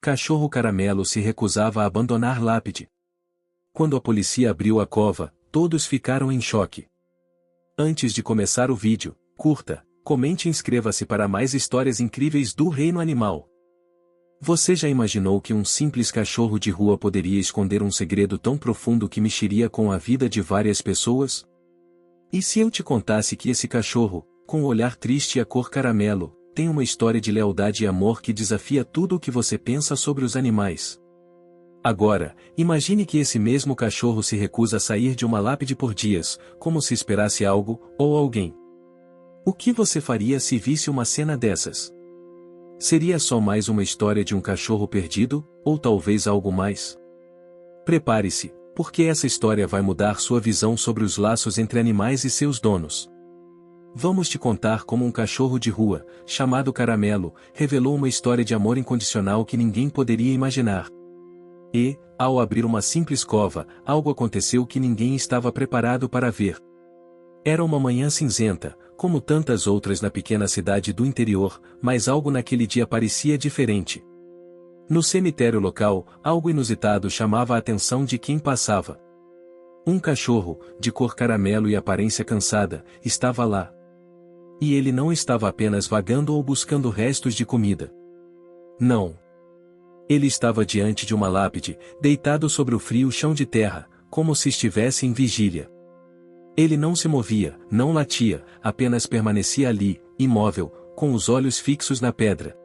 Cachorro Caramelo se recusava a abandonar lápide. Quando a polícia abriu a cova, todos ficaram em choque. Antes de começar o vídeo, curta, comente e inscreva-se para mais histórias incríveis do reino animal. Você já imaginou que um simples cachorro de rua poderia esconder um segredo tão profundo que mexeria com a vida de várias pessoas? E se eu te contasse que esse cachorro, com o olhar triste e a cor caramelo, tem uma história de lealdade e amor que desafia tudo o que você pensa sobre os animais? Agora, imagine que esse mesmo cachorro se recusa a sair de uma lápide por dias, como se esperasse algo, ou alguém. O que você faria se visse uma cena dessas? Seria só mais uma história de um cachorro perdido, ou talvez algo mais? Prepare-se, porque essa história vai mudar sua visão sobre os laços entre animais e seus donos. Vamos te contar como um cachorro de rua, chamado Caramelo, revelou uma história de amor incondicional que ninguém poderia imaginar. E, ao abrir uma simples cova, algo aconteceu que ninguém estava preparado para ver. Era uma manhã cinzenta, como tantas outras na pequena cidade do interior, mas algo naquele dia parecia diferente. No cemitério local, algo inusitado chamava a atenção de quem passava. Um cachorro, de cor caramelo e aparência cansada, estava lá. E ele não estava apenas vagando ou buscando restos de comida. Não. Ele estava diante de uma lápide, deitado sobre o frio chão de terra, como se estivesse em vigília. Ele não se movia, não latia, apenas permanecia ali, imóvel, com os olhos fixos na pedra.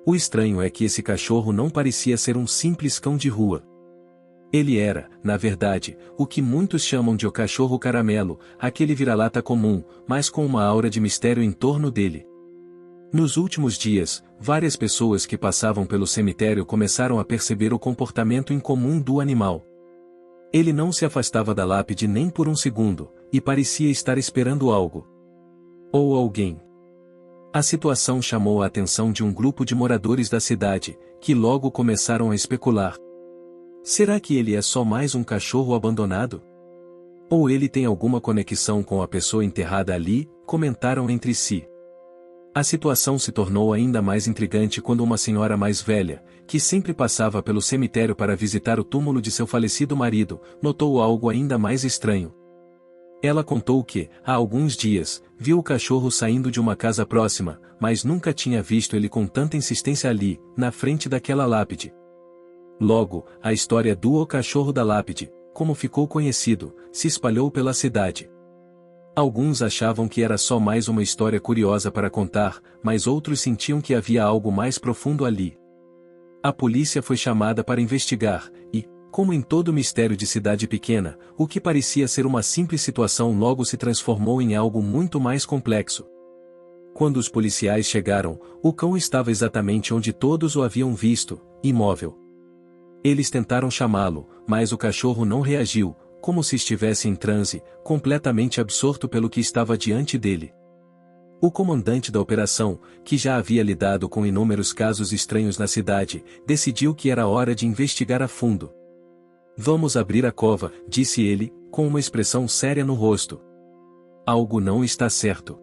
O estranho é que esse cachorro não parecia ser um simples cão de rua. Ele era, na verdade, o que muitos chamam de o cachorro caramelo, aquele vira-lata comum, mas com uma aura de mistério em torno dele. Nos últimos dias, várias pessoas que passavam pelo cemitério começaram a perceber o comportamento incomum do animal. Ele não se afastava da lápide nem por um segundo, e parecia estar esperando algo. Ou alguém. A situação chamou a atenção de um grupo de moradores da cidade, que logo começaram a especular. Será que ele é só mais um cachorro abandonado? Ou ele tem alguma conexão com a pessoa enterrada ali? Comentaram entre si. A situação se tornou ainda mais intrigante quando uma senhora mais velha, que sempre passava pelo cemitério para visitar o túmulo de seu falecido marido, notou algo ainda mais estranho. Ela contou que, há alguns dias, viu o cachorro saindo de uma casa próxima, mas nunca tinha visto ele com tanta insistência ali, na frente daquela lápide. Logo, a história do O Cachorro da Lápide, como ficou conhecido, se espalhou pela cidade. Alguns achavam que era só mais uma história curiosa para contar, mas outros sentiam que havia algo mais profundo ali. A polícia foi chamada para investigar, e, como em todo mistério de cidade pequena, o que parecia ser uma simples situação logo se transformou em algo muito mais complexo. Quando os policiais chegaram, o cão estava exatamente onde todos o haviam visto, imóvel. Eles tentaram chamá-lo, mas o cachorro não reagiu, como se estivesse em transe, completamente absorto pelo que estava diante dele. O comandante da operação, que já havia lidado com inúmeros casos estranhos na cidade, decidiu que era hora de investigar a fundo. Vamos abrir a cova, disse ele, com uma expressão séria no rosto. Algo não está certo.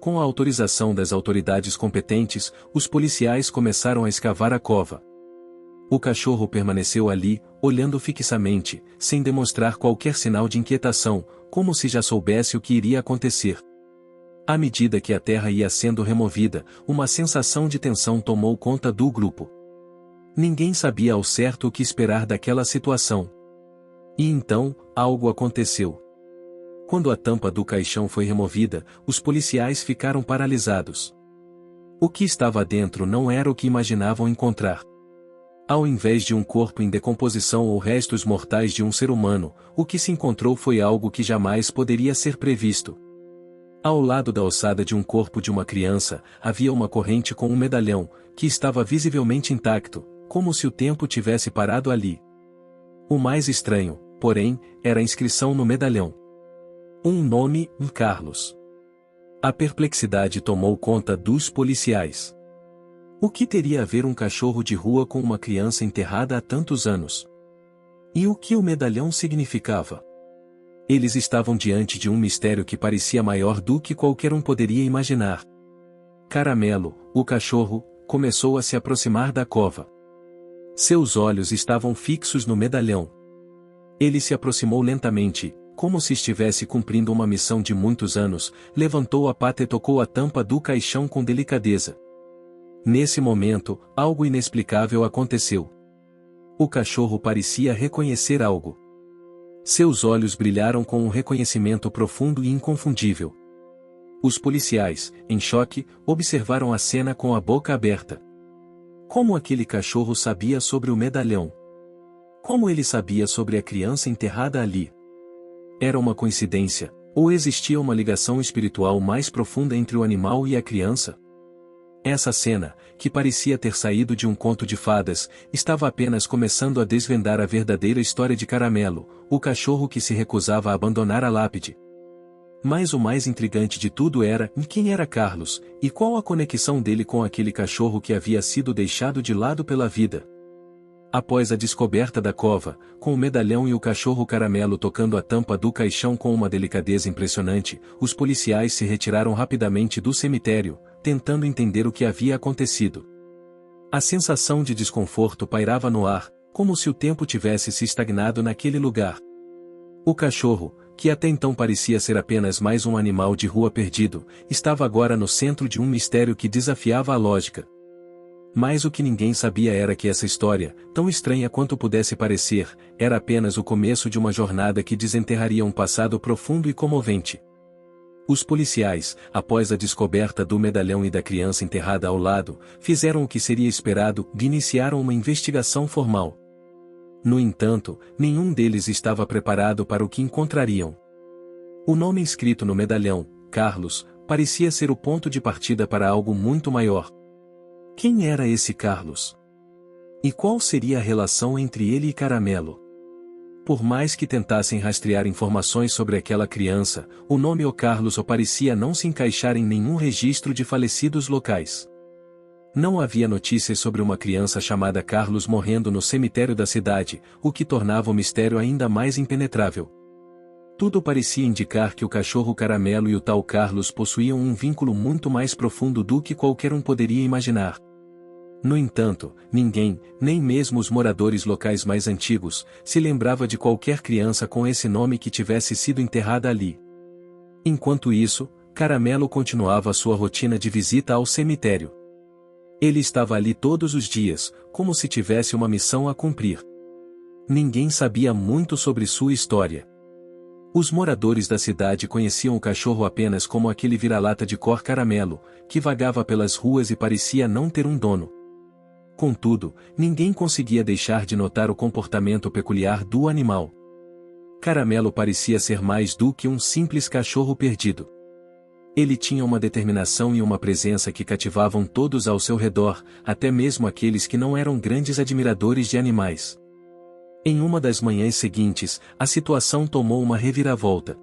Com a autorização das autoridades competentes, os policiais começaram a escavar a cova. O cachorro permaneceu ali, olhando fixamente, sem demonstrar qualquer sinal de inquietação, como se já soubesse o que iria acontecer. À medida que a terra ia sendo removida, uma sensação de tensão tomou conta do grupo. Ninguém sabia ao certo o que esperar daquela situação. E então, algo aconteceu. Quando a tampa do caixão foi removida, os policiais ficaram paralisados. O que estava dentro não era o que imaginavam encontrar. Ao invés de um corpo em decomposição ou restos mortais de um ser humano, o que se encontrou foi algo que jamais poderia ser previsto. Ao lado da ossada de um corpo de uma criança, havia uma corrente com um medalhão, que estava visivelmente intacto, como se o tempo tivesse parado ali. O mais estranho, porém, era a inscrição no medalhão. Um nome, Carlos. A perplexidade tomou conta dos policiais. O que teria a ver um cachorro de rua com uma criança enterrada há tantos anos? E o que o medalhão significava? Eles estavam diante de um mistério que parecia maior do que qualquer um poderia imaginar. Caramelo, o cachorro, começou a se aproximar da cova. Seus olhos estavam fixos no medalhão. Ele se aproximou lentamente, como se estivesse cumprindo uma missão de muitos anos, levantou a pata e tocou a tampa do caixão com delicadeza. Nesse momento, algo inexplicável aconteceu. O cachorro parecia reconhecer algo. Seus olhos brilharam com um reconhecimento profundo e inconfundível. Os policiais, em choque, observaram a cena com a boca aberta. Como aquele cachorro sabia sobre o medalhão? Como ele sabia sobre a criança enterrada ali? Era uma coincidência, ou existia uma ligação espiritual mais profunda entre o animal e a criança? Essa cena, que parecia ter saído de um conto de fadas, estava apenas começando a desvendar a verdadeira história de Caramelo, o cachorro que se recusava a abandonar a lápide. Mas o mais intrigante de tudo era quem era Carlos, e qual a conexão dele com aquele cachorro que havia sido deixado de lado pela vida. Após a descoberta da cova, com o medalhão e o cachorro Caramelo tocando a tampa do caixão com uma delicadeza impressionante, os policiais se retiraram rapidamente do cemitério, tentando entender o que havia acontecido. A sensação de desconforto pairava no ar, como se o tempo tivesse se estagnado naquele lugar. O cachorro, que até então parecia ser apenas mais um animal de rua perdido, estava agora no centro de um mistério que desafiava a lógica. Mas o que ninguém sabia era que essa história, tão estranha quanto pudesse parecer, era apenas o começo de uma jornada que desenterraria um passado profundo e comovente. Os policiais, após a descoberta do medalhão e da criança enterrada ao lado, fizeram o que seria esperado e iniciaram uma investigação formal. No entanto, nenhum deles estava preparado para o que encontrariam. O nome escrito no medalhão, Carlos, parecia ser o ponto de partida para algo muito maior. Quem era esse Carlos? E qual seria a relação entre ele e Caramelo? Por mais que tentassem rastrear informações sobre aquela criança, o nome O Carlos parecia não se encaixar em nenhum registro de falecidos locais. Não havia notícias sobre uma criança chamada Carlos morrendo no cemitério da cidade, o que tornava o mistério ainda mais impenetrável. Tudo parecia indicar que o cachorro Caramelo e o tal Carlos possuíam um vínculo muito mais profundo do que qualquer um poderia imaginar. No entanto, ninguém, nem mesmo os moradores locais mais antigos, se lembrava de qualquer criança com esse nome que tivesse sido enterrada ali. Enquanto isso, Caramelo continuava sua rotina de visita ao cemitério. Ele estava ali todos os dias, como se tivesse uma missão a cumprir. Ninguém sabia muito sobre sua história. Os moradores da cidade conheciam o cachorro apenas como aquele vira-lata de cor caramelo, que vagava pelas ruas e parecia não ter um dono. Contudo, ninguém conseguia deixar de notar o comportamento peculiar do animal. Caramelo parecia ser mais do que um simples cachorro perdido. Ele tinha uma determinação e uma presença que cativavam todos ao seu redor, até mesmo aqueles que não eram grandes admiradores de animais. Em uma das manhãs seguintes, a situação tomou uma reviravolta.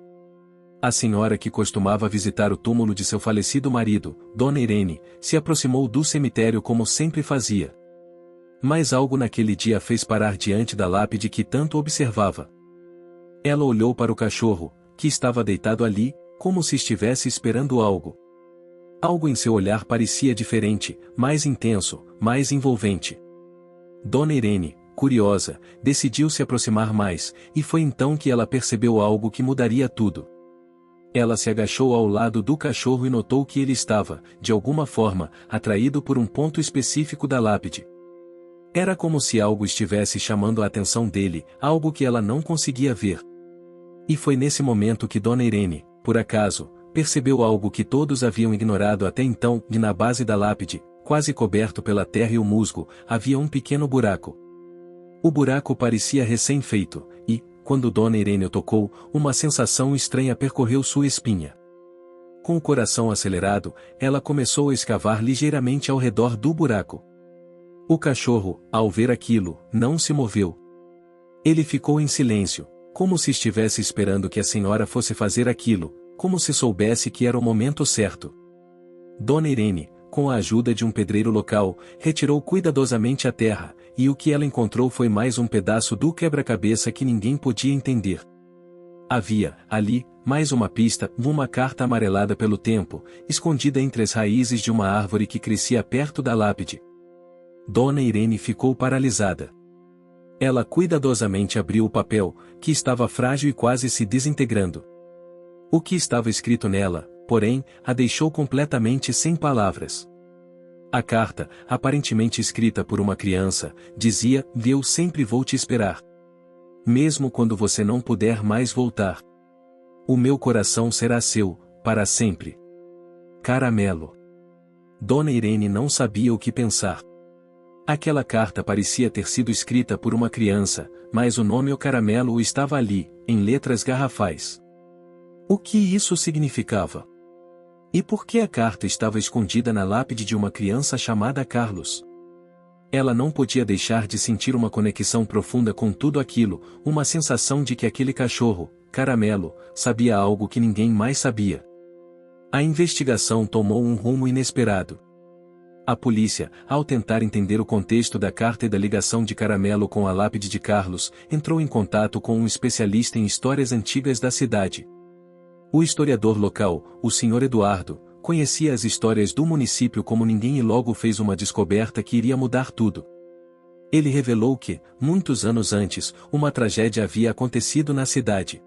A senhora que costumava visitar o túmulo de seu falecido marido, Dona Irene, se aproximou do cemitério como sempre fazia. Mas algo naquele dia a fez parar diante da lápide que tanto observava. Ela olhou para o cachorro, que estava deitado ali, como se estivesse esperando algo. Algo em seu olhar parecia diferente, mais intenso, mais envolvente. Dona Irene, curiosa, decidiu se aproximar mais, e foi então que ela percebeu algo que mudaria tudo. Ela se agachou ao lado do cachorro e notou que ele estava, de alguma forma, atraído por um ponto específico da lápide. Era como se algo estivesse chamando a atenção dele, algo que ela não conseguia ver. E foi nesse momento que Dona Irene, por acaso, percebeu algo que todos haviam ignorado até então, e na base da lápide, quase coberto pela terra e o musgo, havia um pequeno buraco. O buraco parecia recém-feito, e, quando Dona Irene o tocou, uma sensação estranha percorreu sua espinha. Com o coração acelerado, ela começou a escavar ligeiramente ao redor do buraco. O cachorro, ao ver aquilo, não se moveu. Ele ficou em silêncio, como se estivesse esperando que a senhora fosse fazer aquilo, como se soubesse que era o momento certo. Dona Irene, com a ajuda de um pedreiro local, retirou cuidadosamente a terra, e o que ela encontrou foi mais um pedaço do quebra-cabeça que ninguém podia entender. Havia, ali, mais uma pista, uma carta amarelada pelo tempo, escondida entre as raízes de uma árvore que crescia perto da lápide. Dona Irene ficou paralisada. Ela cuidadosamente abriu o papel, que estava frágil e quase se desintegrando. O que estava escrito nela, porém, a deixou completamente sem palavras. A carta, aparentemente escrita por uma criança, dizia: "Eu sempre vou te esperar. Mesmo quando você não puder mais voltar. O meu coração será seu, para sempre. Caramelo." Dona Irene não sabia o que pensar. Aquela carta parecia ter sido escrita por uma criança, mas o nome O Caramelo estava ali, em letras garrafais. O que isso significava? E por que a carta estava escondida na lápide de uma criança chamada Carlos? Ela não podia deixar de sentir uma conexão profunda com tudo aquilo, uma sensação de que aquele cachorro, Caramelo, sabia algo que ninguém mais sabia. A investigação tomou um rumo inesperado. A polícia, ao tentar entender o contexto da carta e da ligação de Caramelo com a lápide de Carlos, entrou em contato com um especialista em histórias antigas da cidade. O historiador local, o Sr. Eduardo, conhecia as histórias do município como ninguém e logo fez uma descoberta que iria mudar tudo. Ele revelou que, muitos anos antes, uma tragédia havia acontecido na cidade.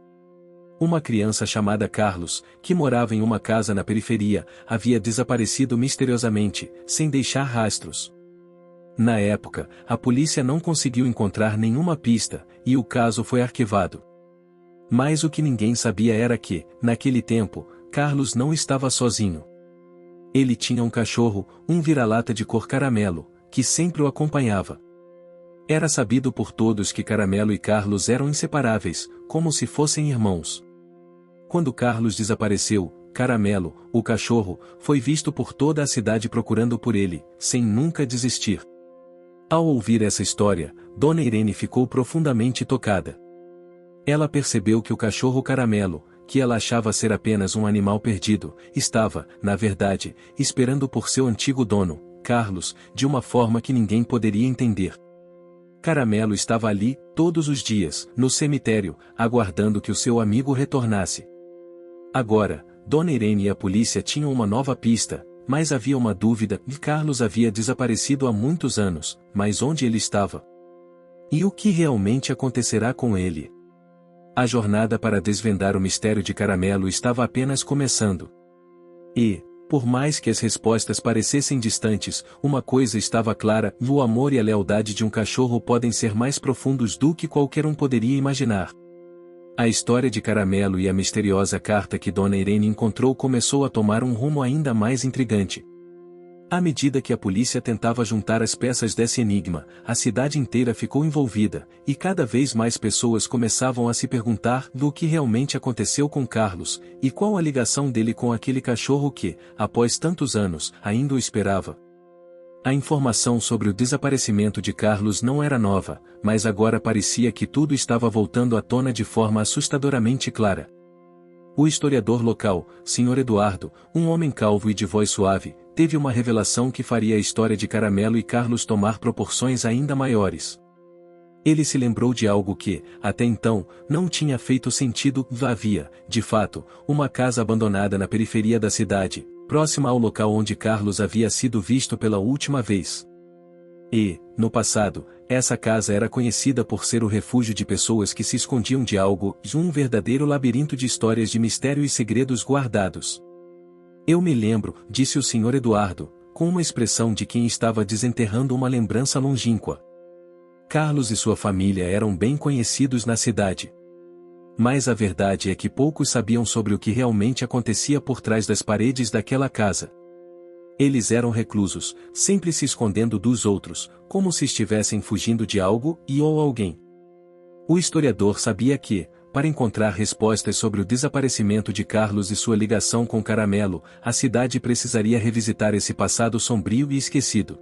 Uma criança chamada Carlos, que morava em uma casa na periferia, havia desaparecido misteriosamente, sem deixar rastros. Na época, a polícia não conseguiu encontrar nenhuma pista, e o caso foi arquivado. Mas o que ninguém sabia era que, naquele tempo, Carlos não estava sozinho. Ele tinha um cachorro, um vira-lata de cor caramelo, que sempre o acompanhava. Era sabido por todos que Caramelo e Carlos eram inseparáveis, como se fossem irmãos. Quando Carlos desapareceu, Caramelo, o cachorro, foi visto por toda a cidade procurando por ele, sem nunca desistir. Ao ouvir essa história, Dona Irene ficou profundamente tocada. Ela percebeu que o cachorro Caramelo, que ela achava ser apenas um animal perdido, estava, na verdade, esperando por seu antigo dono, Carlos, de uma forma que ninguém poderia entender. Caramelo estava ali, todos os dias, no cemitério, aguardando que o seu amigo retornasse. Agora, Dona Irene e a polícia tinham uma nova pista, mas havia uma dúvida: Carlos havia desaparecido há muitos anos, mas onde ele estava? E o que realmente acontecerá com ele? A jornada para desvendar o mistério de Caramelo estava apenas começando. E, por mais que as respostas parecessem distantes, uma coisa estava clara: o amor e a lealdade de um cachorro podem ser mais profundos do que qualquer um poderia imaginar. A história de Caramelo e a misteriosa carta que Dona Irene encontrou começou a tomar um rumo ainda mais intrigante. À medida que a polícia tentava juntar as peças desse enigma, a cidade inteira ficou envolvida, e cada vez mais pessoas começavam a se perguntar do que realmente aconteceu com Carlos, e qual a ligação dele com aquele cachorro que, após tantos anos, ainda o esperava. A informação sobre o desaparecimento de Carlos não era nova, mas agora parecia que tudo estava voltando à tona de forma assustadoramente clara. O historiador local, Sr. Eduardo, um homem calvo e de voz suave, teve uma revelação que faria a história de Caramelo e Carlos tomar proporções ainda maiores. Ele se lembrou de algo que, até então, não tinha feito sentido: havia, de fato, uma casa abandonada na periferia da cidade, próxima ao local onde Carlos havia sido visto pela última vez. E, no passado, essa casa era conhecida por ser o refúgio de pessoas que se escondiam de algo, um verdadeiro labirinto de histórias de mistério e segredos guardados. "Eu me lembro", disse o Sr. Eduardo, com uma expressão de quem estava desenterrando uma lembrança longínqua. Carlos e sua família eram bem conhecidos na cidade. Mas a verdade é que poucos sabiam sobre o que realmente acontecia por trás das paredes daquela casa. Eles eram reclusos, sempre se escondendo dos outros, como se estivessem fugindo de algo ou alguém. O historiador sabia que, para encontrar respostas sobre o desaparecimento de Carlos e sua ligação com Caramelo, a cidade precisaria revisitar esse passado sombrio e esquecido.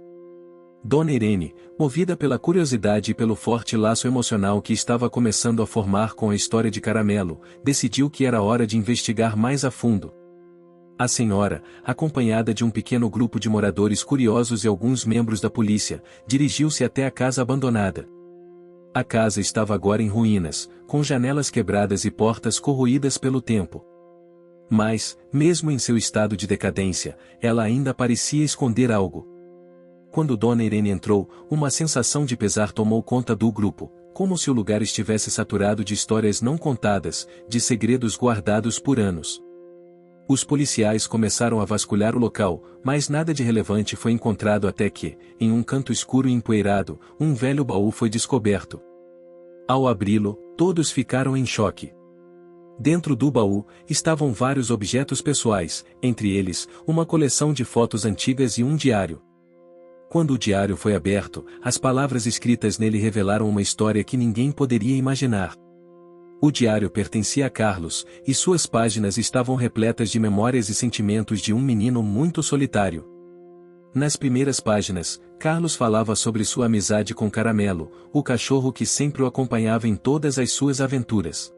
Dona Irene, movida pela curiosidade e pelo forte laço emocional que estava começando a formar com a história de Caramelo, decidiu que era hora de investigar mais a fundo. A senhora, acompanhada de um pequeno grupo de moradores curiosos e alguns membros da polícia, dirigiu-se até a casa abandonada. A casa estava agora em ruínas, com janelas quebradas e portas corroídas pelo tempo. Mas, mesmo em seu estado de decadência, ela ainda parecia esconder algo. Quando Dona Irene entrou, uma sensação de pesar tomou conta do grupo, como se o lugar estivesse saturado de histórias não contadas, de segredos guardados por anos. Os policiais começaram a vasculhar o local, mas nada de relevante foi encontrado até que, em um canto escuro e empoeirado, um velho baú foi descoberto. Ao abri-lo, todos ficaram em choque. Dentro do baú, estavam vários objetos pessoais, entre eles, uma coleção de fotos antigas e um diário. Quando o diário foi aberto, as palavras escritas nele revelaram uma história que ninguém poderia imaginar. O diário pertencia a Carlos, e suas páginas estavam repletas de memórias e sentimentos de um menino muito solitário. Nas primeiras páginas, Carlos falava sobre sua amizade com Caramelo, o cachorro que sempre o acompanhava em todas as suas aventuras.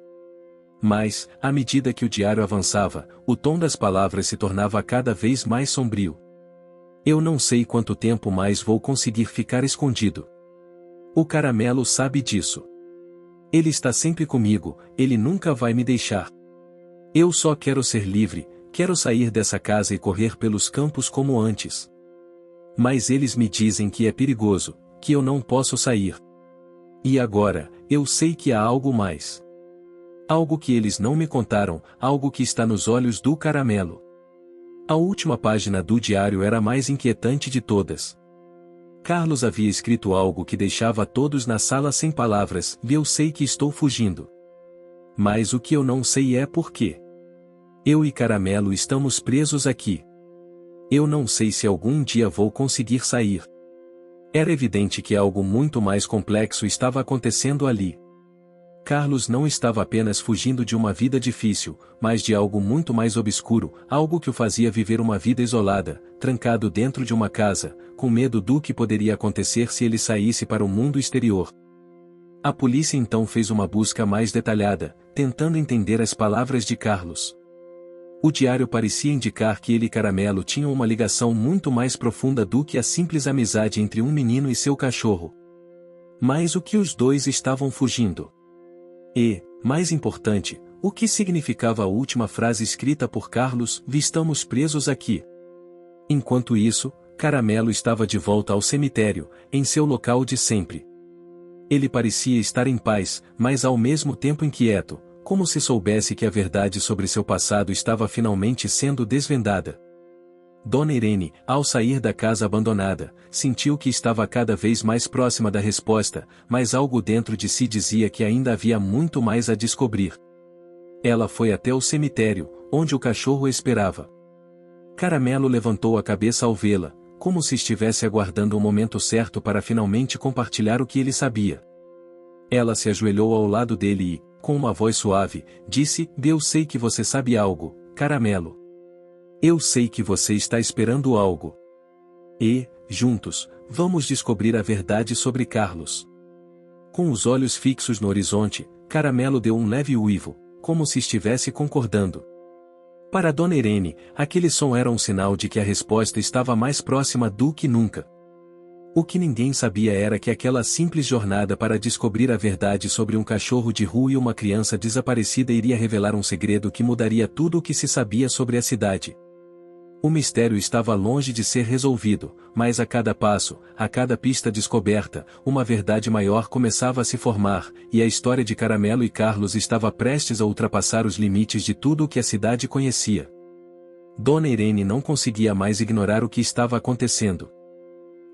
Mas, à medida que o diário avançava, o tom das palavras se tornava cada vez mais sombrio. Eu não sei quanto tempo mais vou conseguir ficar escondido. O Caramelo sabe disso. Ele está sempre comigo, ele nunca vai me deixar. Eu só quero ser livre, quero sair dessa casa e correr pelos campos como antes. Mas eles me dizem que é perigoso, que eu não posso sair. E agora, eu sei que há algo mais. Algo que eles não me contaram, algo que está nos olhos do Caramelo. A última página do diário era a mais inquietante de todas. Carlos havia escrito algo que deixava todos na sala sem palavras, e eu sei que estou fugindo. Mas o que eu não sei é por quê. Eu e Caramelo estamos presos aqui. Eu não sei se algum dia vou conseguir sair. Era evidente que algo muito mais complexo estava acontecendo ali. Carlos não estava apenas fugindo de uma vida difícil, mas de algo muito mais obscuro, algo que o fazia viver uma vida isolada, trancado dentro de uma casa, com medo do que poderia acontecer se ele saísse para o mundo exterior. A polícia então fez uma busca mais detalhada, tentando entender as palavras de Carlos. O diário parecia indicar que ele e Caramelo tinham uma ligação muito mais profunda do que a simples amizade entre um menino e seu cachorro. Mas o que os dois estavam fugindo? E, mais importante, o que significava a última frase escrita por Carlos: "Estamos presos aqui"? Enquanto isso, Caramelo estava de volta ao cemitério, em seu local de sempre. Ele parecia estar em paz, mas ao mesmo tempo inquieto, como se soubesse que a verdade sobre seu passado estava finalmente sendo desvendada. Dona Irene, ao sair da casa abandonada, sentiu que estava cada vez mais próxima da resposta, mas algo dentro de si dizia que ainda havia muito mais a descobrir. Ela foi até o cemitério, onde o cachorro esperava. Caramelo levantou a cabeça ao vê-la, como se estivesse aguardando o momento certo para finalmente compartilhar o que ele sabia. Ela se ajoelhou ao lado dele e, com uma voz suave, disse: "Eu sei que você sabe algo, Caramelo. Eu sei que você está esperando algo. E, juntos, vamos descobrir a verdade sobre Carlos." Com os olhos fixos no horizonte, Caramelo deu um leve uivo, como se estivesse concordando. Para Dona Irene, aquele som era um sinal de que a resposta estava mais próxima do que nunca. O que ninguém sabia era que aquela simples jornada para descobrir a verdade sobre um cachorro de rua e uma criança desaparecida iria revelar um segredo que mudaria tudo o que se sabia sobre a cidade. O mistério estava longe de ser resolvido, mas a cada passo, a cada pista descoberta, uma verdade maior começava a se formar, e a história de Caramelo e Carlos estava prestes a ultrapassar os limites de tudo o que a cidade conhecia. Dona Irene não conseguia mais ignorar o que estava acontecendo.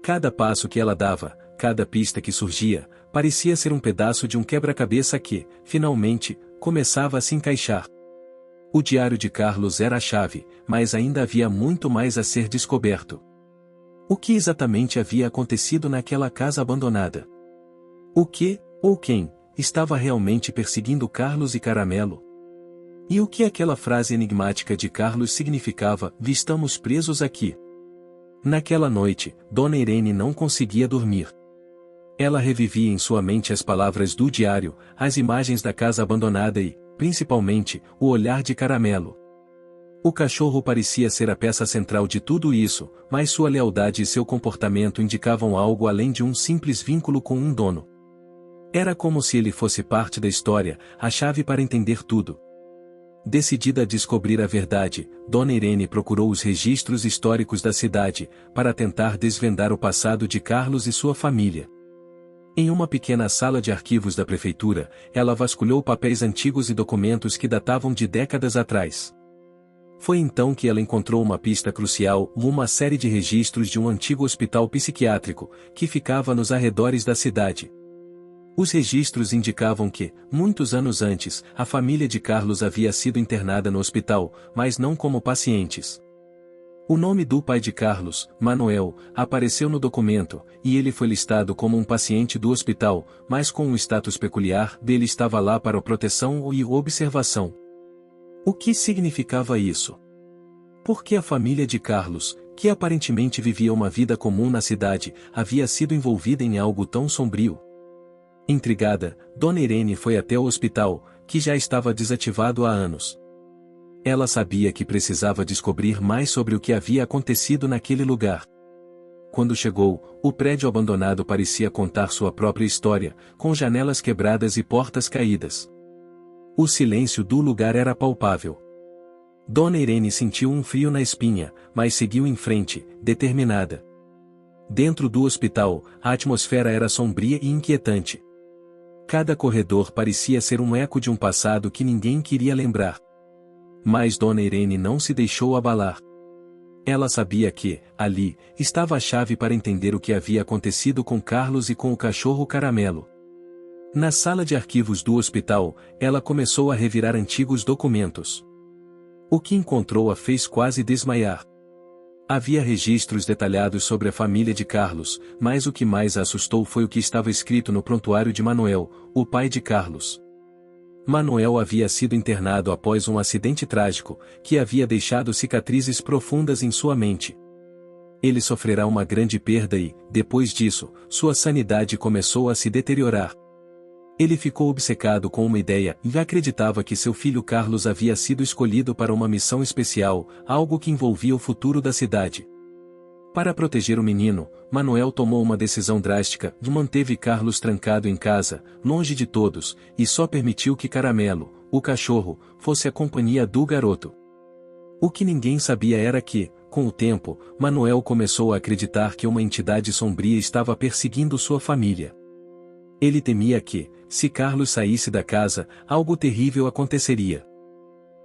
Cada passo que ela dava, cada pista que surgia, parecia ser um pedaço de um quebra-cabeça que, finalmente, começava a se encaixar. O diário de Carlos era a chave, mas ainda havia muito mais a ser descoberto. O que exatamente havia acontecido naquela casa abandonada? O que, ou quem, estava realmente perseguindo Carlos e Caramelo? E o que aquela frase enigmática de Carlos significava: "Estamos presos aqui"? Naquela noite, Dona Irene não conseguia dormir. Ela revivia em sua mente as palavras do diário, as imagens da casa abandonada e, principalmente, o olhar de Caramelo. O cachorro parecia ser a peça central de tudo isso, mas sua lealdade e seu comportamento indicavam algo além de um simples vínculo com um dono. Era como se ele fosse parte da história, a chave para entender tudo. Decidida a descobrir a verdade, Dona Irene procurou os registros históricos da cidade, para tentar desvendar o passado de Carlos e sua família. Em uma pequena sala de arquivos da prefeitura, ela vasculhou papéis antigos e documentos que datavam de décadas atrás. Foi então que ela encontrou uma pista crucial, uma série de registros de um antigo hospital psiquiátrico, que ficava nos arredores da cidade. Os registros indicavam que, muitos anos antes, a família de Carlos havia sido internada no hospital, mas não como pacientes. O nome do pai de Carlos, Manuel, apareceu no documento, e ele foi listado como um paciente do hospital, mas com um status peculiar, dele estava lá para proteção e observação. O que significava isso? Por que a família de Carlos, que aparentemente vivia uma vida comum na cidade, havia sido envolvida em algo tão sombrio? Intrigada, Dona Irene foi até o hospital, que já estava desativado há anos. Ela sabia que precisava descobrir mais sobre o que havia acontecido naquele lugar. Quando chegou, o prédio abandonado parecia contar sua própria história, com janelas quebradas e portas caídas. O silêncio do lugar era palpável. Dona Irene sentiu um frio na espinha, mas seguiu em frente, determinada. Dentro do hospital, a atmosfera era sombria e inquietante. Cada corredor parecia ser um eco de um passado que ninguém queria lembrar. Mas Dona Irene não se deixou abalar. Ela sabia que, ali, estava a chave para entender o que havia acontecido com Carlos e com o cachorro Caramelo. Na sala de arquivos do hospital, ela começou a revirar antigos documentos. O que encontrou a fez quase desmaiar. Havia registros detalhados sobre a família de Carlos, mas o que mais a assustou foi o que estava escrito no prontuário de Manuel, o pai de Carlos. Manuel havia sido internado após um acidente trágico, que havia deixado cicatrizes profundas em sua mente. Ele sofrerá uma grande perda e, depois disso, sua sanidade começou a se deteriorar. Ele ficou obcecado com uma ideia e acreditava que seu filho Carlos havia sido escolhido para uma missão especial, algo que envolvia o futuro da cidade. Para proteger o menino, Manuel tomou uma decisão drástica e manteve Carlos trancado em casa, longe de todos, e só permitiu que Caramelo, o cachorro, fosse a companhia do garoto. O que ninguém sabia era que, com o tempo, Manuel começou a acreditar que uma entidade sombria estava perseguindo sua família. Ele temia que, se Carlos saísse da casa, algo terrível aconteceria.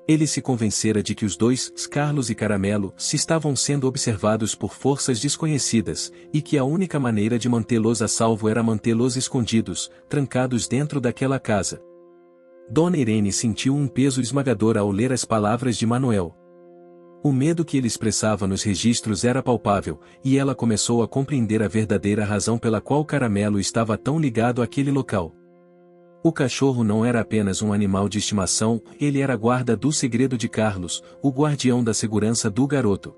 Ele se convencera de que os dois, Carlos e Caramelo, se estavam sendo observados por forças desconhecidas, e que a única maneira de mantê-los a salvo era mantê-los escondidos, trancados dentro daquela casa. Dona Irene sentiu um peso esmagador ao ler as palavras de Manuel. O medo que ele expressava nos registros era palpável, e ela começou a compreender a verdadeira razão pela qual Caramelo estava tão ligado àquele local. O cachorro não era apenas um animal de estimação, ele era a guarda do segredo de Carlos, o guardião da segurança do garoto.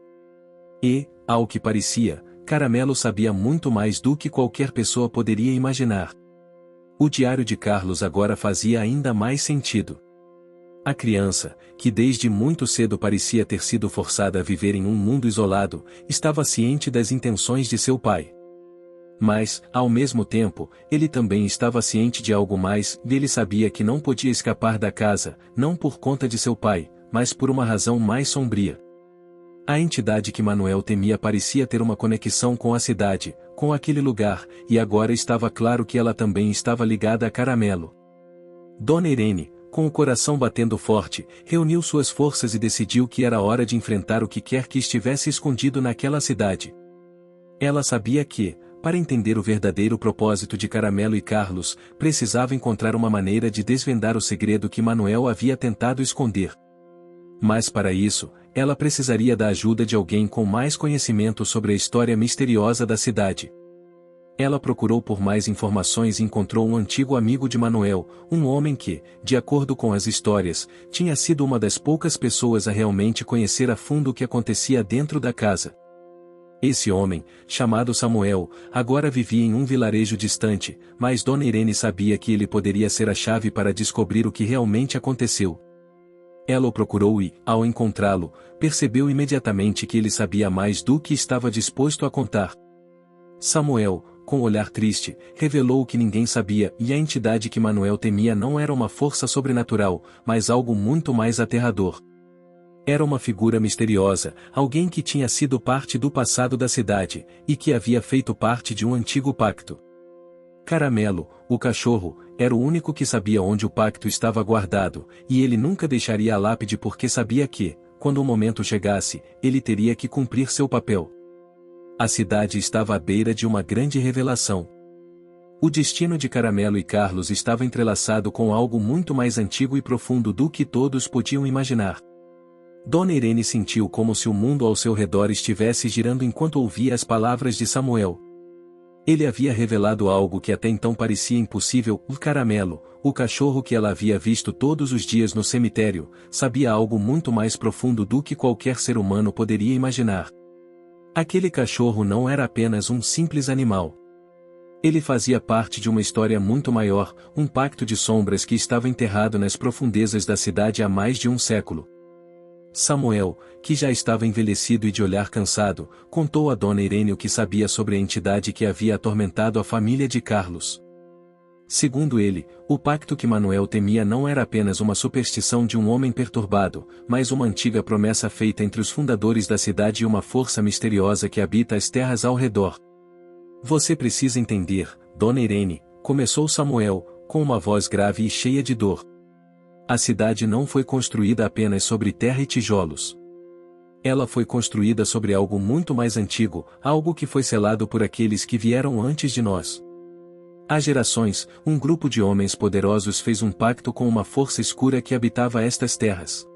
E, ao que parecia, Caramelo sabia muito mais do que qualquer pessoa poderia imaginar. O diário de Carlos agora fazia ainda mais sentido. A criança, que desde muito cedo parecia ter sido forçada a viver em um mundo isolado, estava ciente das intenções de seu pai. Mas, ao mesmo tempo, ele também estava ciente de algo mais, e ele sabia que não podia escapar da casa, não por conta de seu pai, mas por uma razão mais sombria. A entidade que Manuel temia parecia ter uma conexão com a cidade, com aquele lugar, e agora estava claro que ela também estava ligada a Caramelo. Dona Irene, com o coração batendo forte, reuniu suas forças e decidiu que era hora de enfrentar o que quer que estivesse escondido naquela cidade. Ela sabia que, para entender o verdadeiro propósito de Caramelo e Carlos, precisava encontrar uma maneira de desvendar o segredo que Manuel havia tentado esconder. Mas para isso, ela precisaria da ajuda de alguém com mais conhecimento sobre a história misteriosa da cidade. Ela procurou por mais informações e encontrou um antigo amigo de Manuel, um homem que, de acordo com as histórias, tinha sido uma das poucas pessoas a realmente conhecer a fundo o que acontecia dentro da casa. Esse homem, chamado Samuel, agora vivia em um vilarejo distante, mas Dona Irene sabia que ele poderia ser a chave para descobrir o que realmente aconteceu. Ela o procurou e, ao encontrá-lo, percebeu imediatamente que ele sabia mais do que estava disposto a contar. Samuel, com olhar triste, revelou o que ninguém sabia, e a entidade que Manuel temia não era uma força sobrenatural, mas algo muito mais aterrador. Era uma figura misteriosa, alguém que tinha sido parte do passado da cidade, e que havia feito parte de um antigo pacto. Caramelo, o cachorro, era o único que sabia onde o pacto estava guardado, e ele nunca deixaria a lápide porque sabia que, quando o momento chegasse, ele teria que cumprir seu papel. A cidade estava à beira de uma grande revelação. O destino de Caramelo e Carlos estava entrelaçado com algo muito mais antigo e profundo do que todos podiam imaginar. Dona Irene sentiu como se o mundo ao seu redor estivesse girando enquanto ouvia as palavras de Samuel. Ele havia revelado algo que até então parecia impossível. O Caramelo, o cachorro que ela havia visto todos os dias no cemitério, sabia algo muito mais profundo do que qualquer ser humano poderia imaginar. Aquele cachorro não era apenas um simples animal. Ele fazia parte de uma história muito maior, um pacto de sombras que estava enterrado nas profundezas da cidade há mais de um século. Samuel, que já estava envelhecido e de olhar cansado, contou a Dona Irene o que sabia sobre a entidade que havia atormentado a família de Carlos. Segundo ele, o pacto que Manuel temia não era apenas uma superstição de um homem perturbado, mas uma antiga promessa feita entre os fundadores da cidade e uma força misteriosa que habita as terras ao redor. Você precisa entender, Dona Irene, começou Samuel, com uma voz grave e cheia de dor. A cidade não foi construída apenas sobre terra e tijolos. Ela foi construída sobre algo muito mais antigo, algo que foi selado por aqueles que vieram antes de nós. Há gerações, um grupo de homens poderosos fez um pacto com uma força escura que habitava estas terras.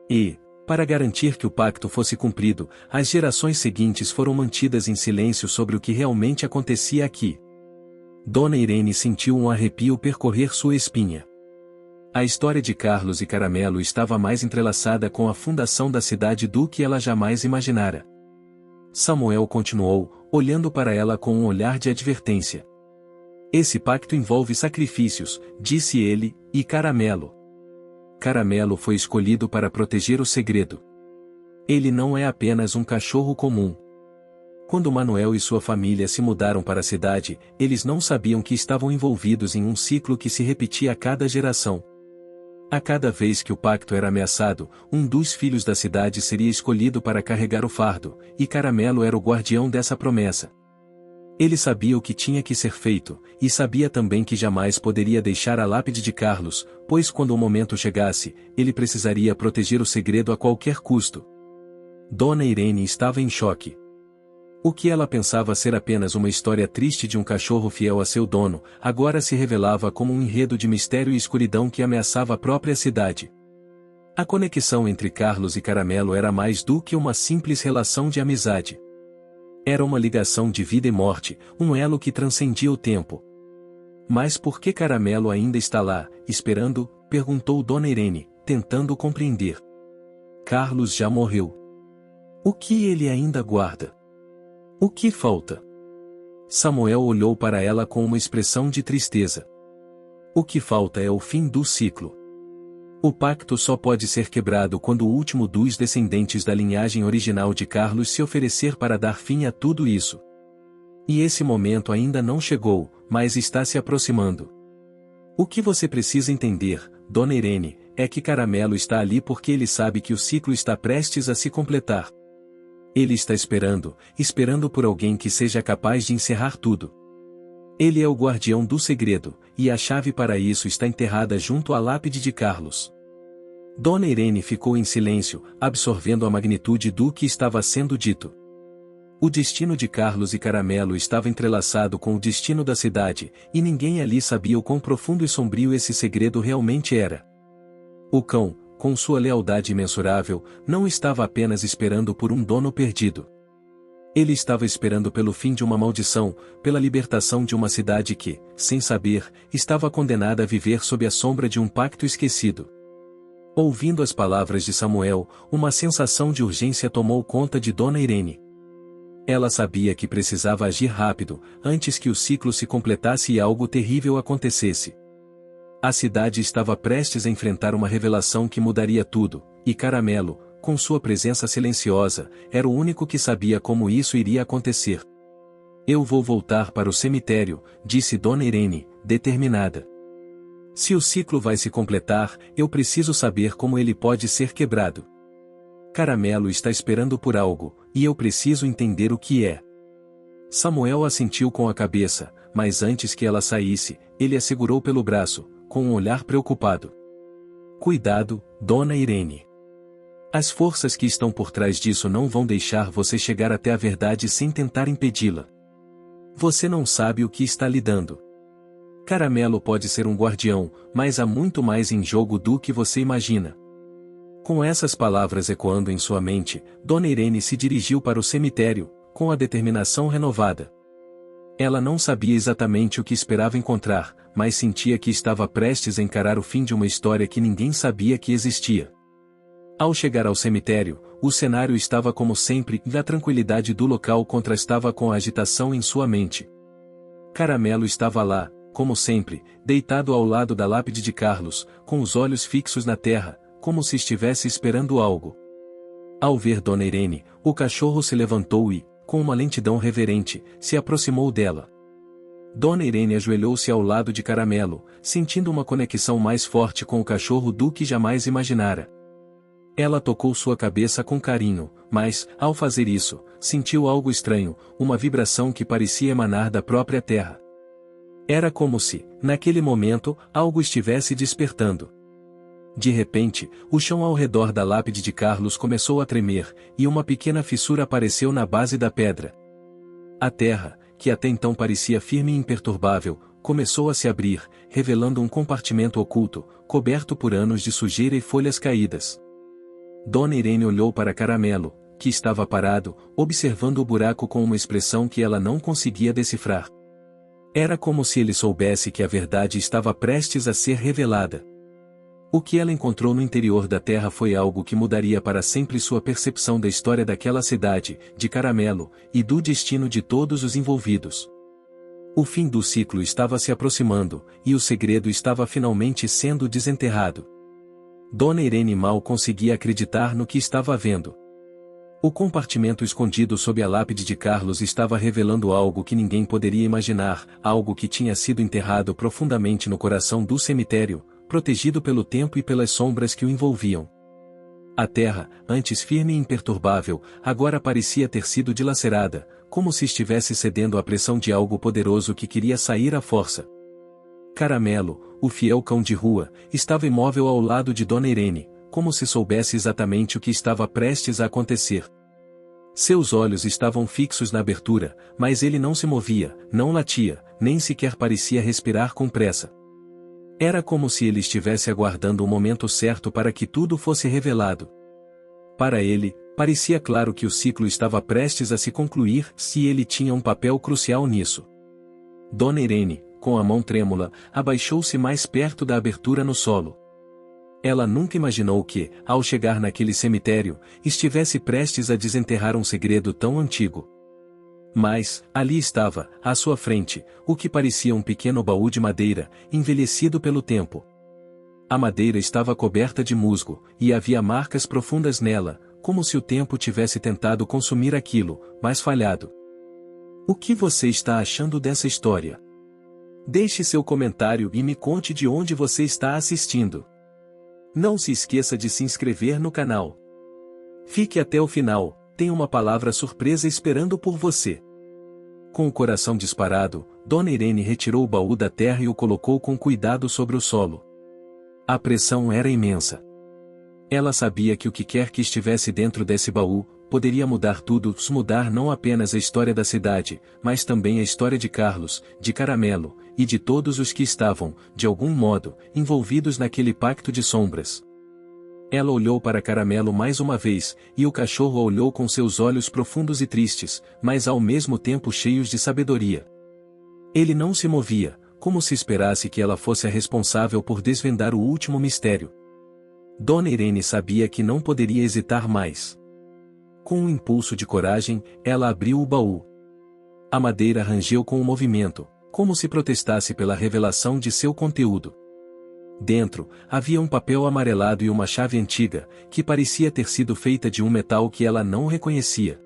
E, para garantir que o pacto fosse cumprido, as gerações seguintes foram mantidas em silêncio sobre o que realmente acontecia aqui. Dona Irene sentiu um arrepio percorrer sua espinha. A história de Carlos e Caramelo estava mais entrelaçada com a fundação da cidade do que ela jamais imaginara. Samuel continuou, olhando para ela com um olhar de advertência. Esse pacto envolve sacrifícios, disse ele, e Caramelo. Caramelo foi escolhido para proteger o segredo. Ele não é apenas um cachorro comum. Quando Manuel e sua família se mudaram para a cidade, eles não sabiam que estavam envolvidos em um ciclo que se repetia a cada geração. A cada vez que o pacto era ameaçado, um dos filhos da cidade seria escolhido para carregar o fardo, e Caramelo era o guardião dessa promessa. Ele sabia o que tinha que ser feito, e sabia também que jamais poderia deixar a lápide de Carlos, pois quando o momento chegasse, ele precisaria proteger o segredo a qualquer custo. Dona Irene estava em choque. O que ela pensava ser apenas uma história triste de um cachorro fiel a seu dono, agora se revelava como um enredo de mistério e escuridão que ameaçava a própria cidade. A conexão entre Carlos e Caramelo era mais do que uma simples relação de amizade. Era uma ligação de vida e morte, um elo que transcendia o tempo. Mas por que Caramelo ainda está lá, esperando? Perguntou Dona Irene, tentando compreender. Carlos já morreu. O que ele ainda guarda? O que falta? Samuel olhou para ela com uma expressão de tristeza. O que falta é o fim do ciclo. O pacto só pode ser quebrado quando o último dos descendentes da linhagem original de Carlos se oferecer para dar fim a tudo isso. E esse momento ainda não chegou, mas está se aproximando. O que você precisa entender, Dona Irene, é que Caramelo está ali porque ele sabe que o ciclo está prestes a se completar. Ele está esperando por alguém que seja capaz de encerrar tudo. Ele é o guardião do segredo, e a chave para isso está enterrada junto à lápide de Carlos. Dona Irene ficou em silêncio, absorvendo a magnitude do que estava sendo dito. O destino de Carlos e Caramelo estava entrelaçado com o destino da cidade, e ninguém ali sabia o quão profundo e sombrio esse segredo realmente era. O cão, com sua lealdade imensurável, não estava apenas esperando por um dono perdido. Ele estava esperando pelo fim de uma maldição, pela libertação de uma cidade que, sem saber, estava condenada a viver sob a sombra de um pacto esquecido. Ouvindo as palavras de Samuel, uma sensação de urgência tomou conta de Dona Irene. Ela sabia que precisava agir rápido, antes que o ciclo se completasse e algo terrível acontecesse. A cidade estava prestes a enfrentar uma revelação que mudaria tudo, e Caramelo, com sua presença silenciosa, era o único que sabia como isso iria acontecer. Eu vou voltar para o cemitério, disse Dona Irene, determinada. Se o ciclo vai se completar, eu preciso saber como ele pode ser quebrado. Caramelo está esperando por algo, e eu preciso entender o que é. Samuel assentiu com a cabeça, mas antes que ela saísse, ele a segurou pelo braço, com um olhar preocupado. Cuidado, Dona Irene. As forças que estão por trás disso não vão deixar você chegar até a verdade sem tentar impedi-la. Você não sabe o que está lidando. Caramelo pode ser um guardião, mas há muito mais em jogo do que você imagina. Com essas palavras ecoando em sua mente, Dona Irene se dirigiu para o cemitério, com a determinação renovada. Ela não sabia exatamente o que esperava encontrar, mas sentia que estava prestes a encarar o fim de uma história que ninguém sabia que existia. Ao chegar ao cemitério, o cenário estava como sempre e a tranquilidade do local contrastava com a agitação em sua mente. Caramelo estava lá, como sempre, deitado ao lado da lápide de Carlos, com os olhos fixos na terra, como se estivesse esperando algo. Ao ver Dona Irene, o cachorro se levantou e, com uma lentidão reverente, se aproximou dela. Dona Irene ajoelhou-se ao lado de Caramelo, sentindo uma conexão mais forte com o cachorro do que jamais imaginara. Ela tocou sua cabeça com carinho, mas, ao fazer isso, sentiu algo estranho, uma vibração que parecia emanar da própria terra. Era como se, naquele momento, algo estivesse despertando. De repente, o chão ao redor da lápide de Carlos começou a tremer, e uma pequena fissura apareceu na base da pedra. A terra, que até então parecia firme e imperturbável, começou a se abrir, revelando um compartimento oculto, coberto por anos de sujeira e folhas caídas. Dona Irene olhou para Caramelo, que estava parado, observando o buraco com uma expressão que ela não conseguia decifrar. Era como se ele soubesse que a verdade estava prestes a ser revelada. O que ela encontrou no interior da terra foi algo que mudaria para sempre sua percepção da história daquela cidade, de Caramelo, e do destino de todos os envolvidos. O fim do ciclo estava se aproximando, e o segredo estava finalmente sendo desenterrado. Dona Irene mal conseguia acreditar no que estava vendo. O compartimento escondido sob a lápide de Carlos estava revelando algo que ninguém poderia imaginar, algo que tinha sido enterrado profundamente no coração do cemitério, protegido pelo tempo e pelas sombras que o envolviam. A terra, antes firme e imperturbável, agora parecia ter sido dilacerada, como se estivesse cedendo à pressão de algo poderoso que queria sair à força. Caramelo, o fiel cão de rua, estava imóvel ao lado de Dona Irene, como se soubesse exatamente o que estava prestes a acontecer. Seus olhos estavam fixos na abertura, mas ele não se movia, não latia, nem sequer parecia respirar com pressa. Era como se ele estivesse aguardando o momento certo para que tudo fosse revelado. Para ele, parecia claro que o ciclo estava prestes a se concluir, se ele tinha um papel crucial nisso. Dona Irene, com a mão trêmula, abaixou-se mais perto da abertura no solo. Ela nunca imaginou que, ao chegar naquele cemitério, estivesse prestes a desenterrar um segredo tão antigo. Mas, ali estava, à sua frente, o que parecia um pequeno baú de madeira, envelhecido pelo tempo. A madeira estava coberta de musgo, e havia marcas profundas nela, como se o tempo tivesse tentado consumir aquilo, mas falhado. O que você está achando dessa história? Deixe seu comentário e me conte de onde você está assistindo. Não se esqueça de se inscrever no canal. Fique até o final, tem uma palavra surpresa esperando por você. Com o coração disparado, Dona Irene retirou o baú da terra e o colocou com cuidado sobre o solo. A pressão era imensa. Ela sabia que o que quer que estivesse dentro desse baú, poderia mudar tudo, mudar não apenas a história da cidade, mas também a história de Carlos, de Caramelo, e de todos os que estavam, de algum modo, envolvidos naquele pacto de sombras. Ela olhou para Caramelo mais uma vez, e o cachorro a olhou com seus olhos profundos e tristes, mas ao mesmo tempo cheios de sabedoria. Ele não se movia, como se esperasse que ela fosse a responsável por desvendar o último mistério. Dona Irene sabia que não poderia hesitar mais. Com um impulso de coragem, ela abriu o baú. A madeira rangeu com o movimento, como se protestasse pela revelação de seu conteúdo. Dentro, havia um papel amarelado e uma chave antiga, que parecia ter sido feita de um metal que ela não reconhecia.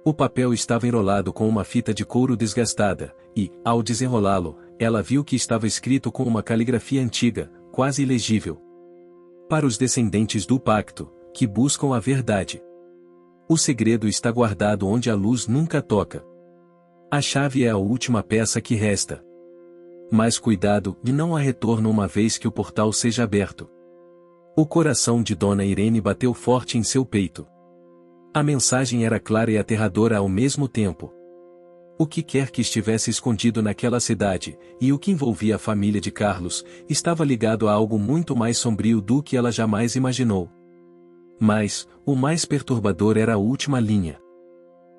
O papel estava enrolado com uma fita de couro desgastada, e, ao desenrolá-lo, ela viu que estava escrito com uma caligrafia antiga, quase ilegível. Para os descendentes do pacto, que buscam a verdade. O segredo está guardado onde a luz nunca toca. A chave é a última peça que resta. Mas cuidado e não há retorno uma vez que o portal seja aberto. O coração de Dona Irene bateu forte em seu peito. A mensagem era clara e aterradora ao mesmo tempo. O que quer que estivesse escondido naquela cidade, e o que envolvia a família de Carlos, estava ligado a algo muito mais sombrio do que ela jamais imaginou. Mas, o mais perturbador era a última linha.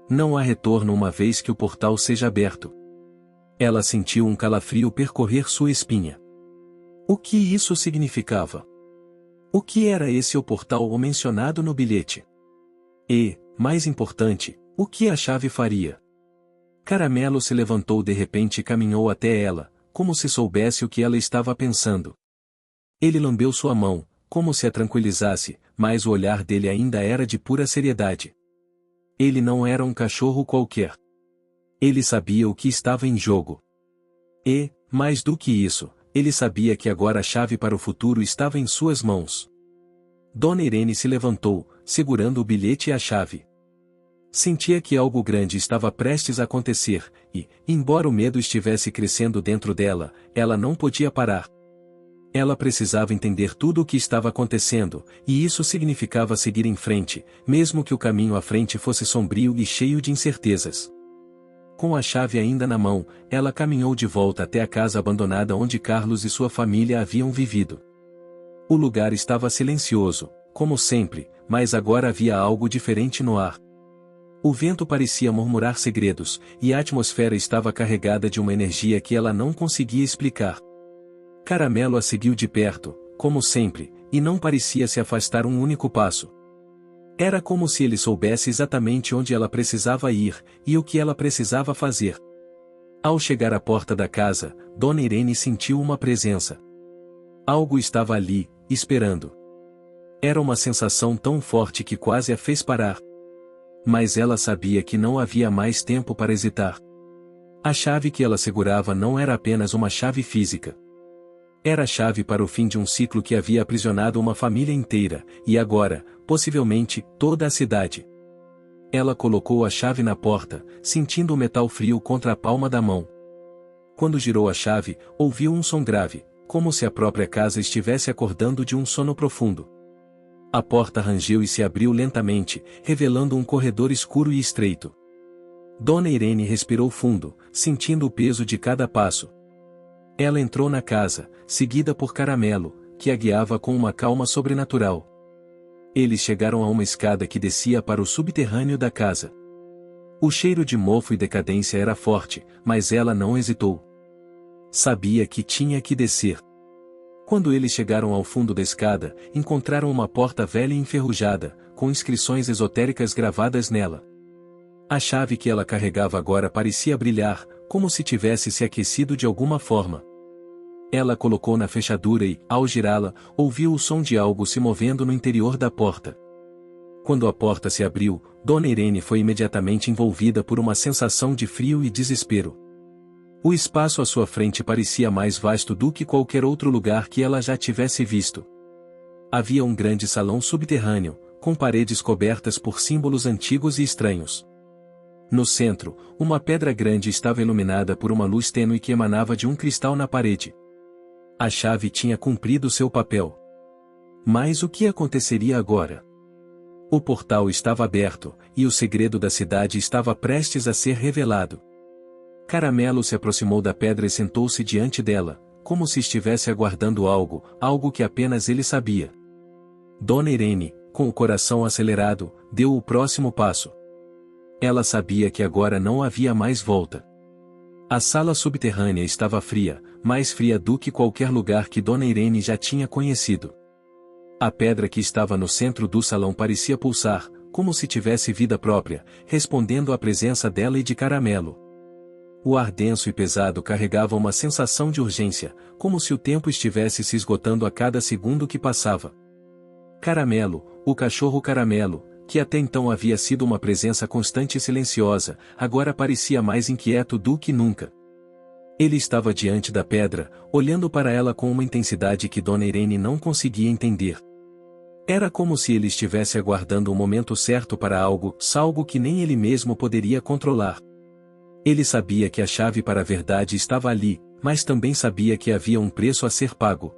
Não há retorno uma vez que o portal seja aberto. Ela sentiu um calafrio percorrer sua espinha. O que isso significava? O que era esse o portal ou mencionado no bilhete? E, mais importante, o que a chave faria? Caramelo se levantou de repente e caminhou até ela, como se soubesse o que ela estava pensando. Ele lambeu sua mão, como se a tranquilizasse, mas o olhar dele ainda era de pura seriedade. Ele não era um cachorro qualquer. Ele sabia o que estava em jogo. E, mais do que isso, ele sabia que agora a chave para o futuro estava em suas mãos. Dona Irene se levantou, segurando o bilhete e a chave. Sentia que algo grande estava prestes a acontecer, e, embora o medo estivesse crescendo dentro dela, ela não podia parar. Ela precisava entender tudo o que estava acontecendo, e isso significava seguir em frente, mesmo que o caminho à frente fosse sombrio e cheio de incertezas. Com a chave ainda na mão, ela caminhou de volta até a casa abandonada onde Carlos e sua família haviam vivido. O lugar estava silencioso, como sempre, mas agora havia algo diferente no ar. O vento parecia murmurar segredos, e a atmosfera estava carregada de uma energia que ela não conseguia explicar. Caramelo a seguiu de perto, como sempre, e não parecia se afastar um único passo. Era como se ele soubesse exatamente onde ela precisava ir, e o que ela precisava fazer. Ao chegar à porta da casa, Dona Irene sentiu uma presença. Algo estava ali, esperando. Era uma sensação tão forte que quase a fez parar. Mas ela sabia que não havia mais tempo para hesitar. A chave que ela segurava não era apenas uma chave física. Era a chave para o fim de um ciclo que havia aprisionado uma família inteira, e agora, possivelmente, toda a cidade. Ela colocou a chave na porta, sentindo o metal frio contra a palma da mão. Quando girou a chave, ouviu um som grave, como se a própria casa estivesse acordando de um sono profundo. A porta rangeu e se abriu lentamente, revelando um corredor escuro e estreito. Dona Irene respirou fundo, sentindo o peso de cada passo. Ela entrou na casa, seguida por Caramelo, que a guiava com uma calma sobrenatural. Eles chegaram a uma escada que descia para o subterrâneo da casa. O cheiro de mofo e decadência era forte, mas ela não hesitou. Sabia que tinha que descer. Quando eles chegaram ao fundo da escada, encontraram uma porta velha e enferrujada, com inscrições esotéricas gravadas nela. A chave que ela carregava agora parecia brilhar, como se tivesse se aquecido de alguma forma. Ela colocou na fechadura e, ao girá-la, ouviu o som de algo se movendo no interior da porta. Quando a porta se abriu, Dona Irene foi imediatamente envolvida por uma sensação de frio e desespero. O espaço à sua frente parecia mais vasto do que qualquer outro lugar que ela já tivesse visto. Havia um grande salão subterrâneo, com paredes cobertas por símbolos antigos e estranhos. No centro, uma pedra grande estava iluminada por uma luz tênue que emanava de um cristal na parede. A chave tinha cumprido seu papel. Mas o que aconteceria agora? O portal estava aberto, e o segredo da cidade estava prestes a ser revelado. Caramelo se aproximou da pedra e sentou-se diante dela, como se estivesse aguardando algo que apenas ele sabia. Dona Irene, com o coração acelerado, deu o próximo passo. Ela sabia que agora não havia mais volta. A sala subterrânea estava fria, mais fria do que qualquer lugar que Dona Irene já tinha conhecido. A pedra que estava no centro do salão parecia pulsar, como se tivesse vida própria, respondendo à presença dela e de Caramelo. O ar denso e pesado carregava uma sensação de urgência, como se o tempo estivesse se esgotando a cada segundo que passava. Caramelo, o cachorro Caramelo, que até então havia sido uma presença constante e silenciosa, agora parecia mais inquieto do que nunca. Ele estava diante da pedra, olhando para ela com uma intensidade que Dona Irene não conseguia entender. Era como se ele estivesse aguardando o momento certo para algo que nem ele mesmo poderia controlar. Ele sabia que a chave para a verdade estava ali, mas também sabia que havia um preço a ser pago.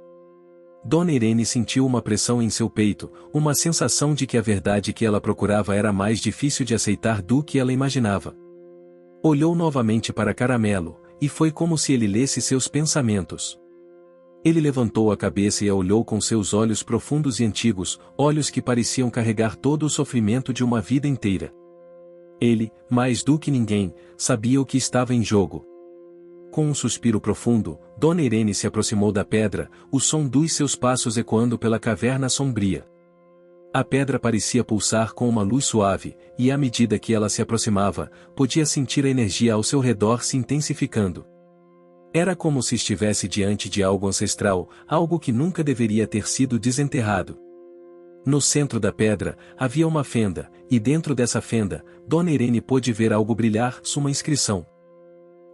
Dona Irene sentiu uma pressão em seu peito, uma sensação de que a verdade que ela procurava era mais difícil de aceitar do que ela imaginava. Olhou novamente para Caramelo, e foi como se ele lesse seus pensamentos. Ele levantou a cabeça e a olhou com seus olhos profundos e antigos, olhos que pareciam carregar todo o sofrimento de uma vida inteira. Ele, mais do que ninguém, sabia o que estava em jogo. Com um suspiro profundo, Dona Irene se aproximou da pedra, o som dos seus passos ecoando pela caverna sombria. A pedra parecia pulsar com uma luz suave, e à medida que ela se aproximava, podia sentir a energia ao seu redor se intensificando. Era como se estivesse diante de algo ancestral, algo que nunca deveria ter sido desenterrado. No centro da pedra, havia uma fenda, e dentro dessa fenda, Dona Irene pôde ver algo brilhar, uma inscrição.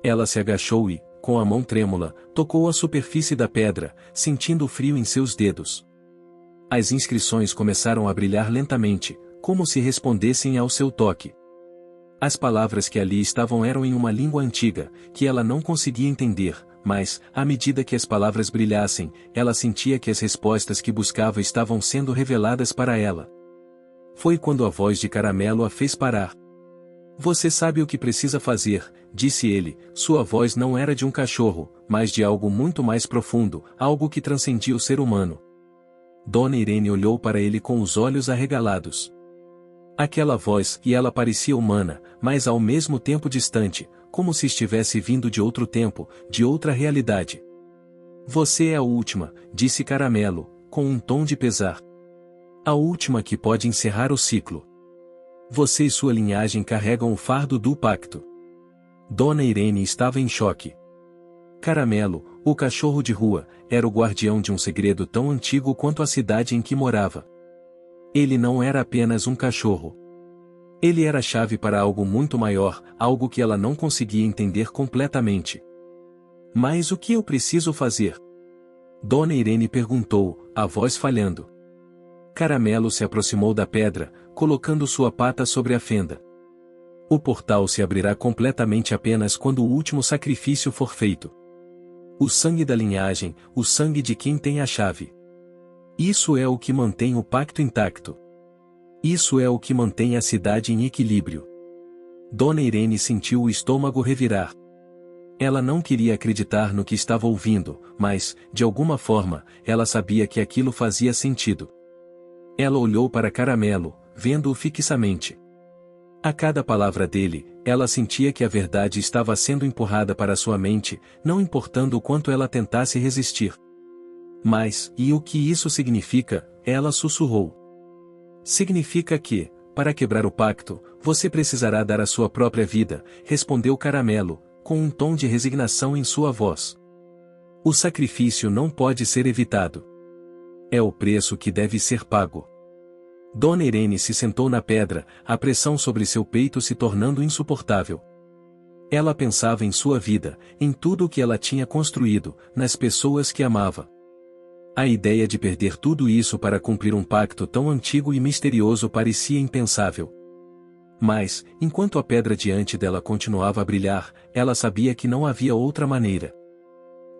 Ela se agachou e, com a mão trêmula, tocou a superfície da pedra, sentindo o frio em seus dedos. As inscrições começaram a brilhar lentamente, como se respondessem ao seu toque. As palavras que ali estavam eram em uma língua antiga, que ela não conseguia entender, mas, à medida que as palavras brilhassem, ela sentia que as respostas que buscava estavam sendo reveladas para ela. Foi quando a voz de Caramelo a fez parar. "Você sabe o que precisa fazer", disse ele. Sua voz não era de um cachorro, mas de algo muito mais profundo, algo que transcendia o ser humano. Dona Irene olhou para ele com os olhos arregalados. Aquela voz, e ela parecia humana, mas ao mesmo tempo distante, como se estivesse vindo de outro tempo, de outra realidade. "Você é a última", disse Caramelo, com um tom de pesar. "A última que pode encerrar o ciclo. Você e sua linhagem carregam o fardo do pacto." Dona Irene estava em choque. Caramelo, o cachorro de rua, era o guardião de um segredo tão antigo quanto a cidade em que morava. Ele não era apenas um cachorro. Ele era a chave para algo muito maior, algo que ela não conseguia entender completamente. "Mas o que eu preciso fazer?" Dona Irene perguntou, a voz falhando. Caramelo se aproximou da pedra, colocando sua pata sobre a fenda. "O portal se abrirá completamente apenas quando o último sacrifício for feito. O sangue da linhagem, o sangue de quem tem a chave. Isso é o que mantém o pacto intacto. Isso é o que mantém a cidade em equilíbrio." Dona Irene sentiu o estômago revirar. Ela não queria acreditar no que estava ouvindo, mas, de alguma forma, ela sabia que aquilo fazia sentido. Ela olhou para Caramelo, vendo-o fixamente. A cada palavra dele, ela sentia que a verdade estava sendo empurrada para sua mente, não importando o quanto ela tentasse resistir. "Mas, e o que isso significa?", ela sussurrou. "Significa que, para quebrar o pacto, você precisará dar a sua própria vida", respondeu Caramelo, com um tom de resignação em sua voz. "O sacrifício não pode ser evitado. É o preço que deve ser pago." Dona Irene se sentou na pedra, a pressão sobre seu peito se tornando insuportável. Ela pensava em sua vida, em tudo o que ela tinha construído, nas pessoas que amava. A ideia de perder tudo isso para cumprir um pacto tão antigo e misterioso parecia impensável. Mas, enquanto a pedra diante dela continuava a brilhar, ela sabia que não havia outra maneira.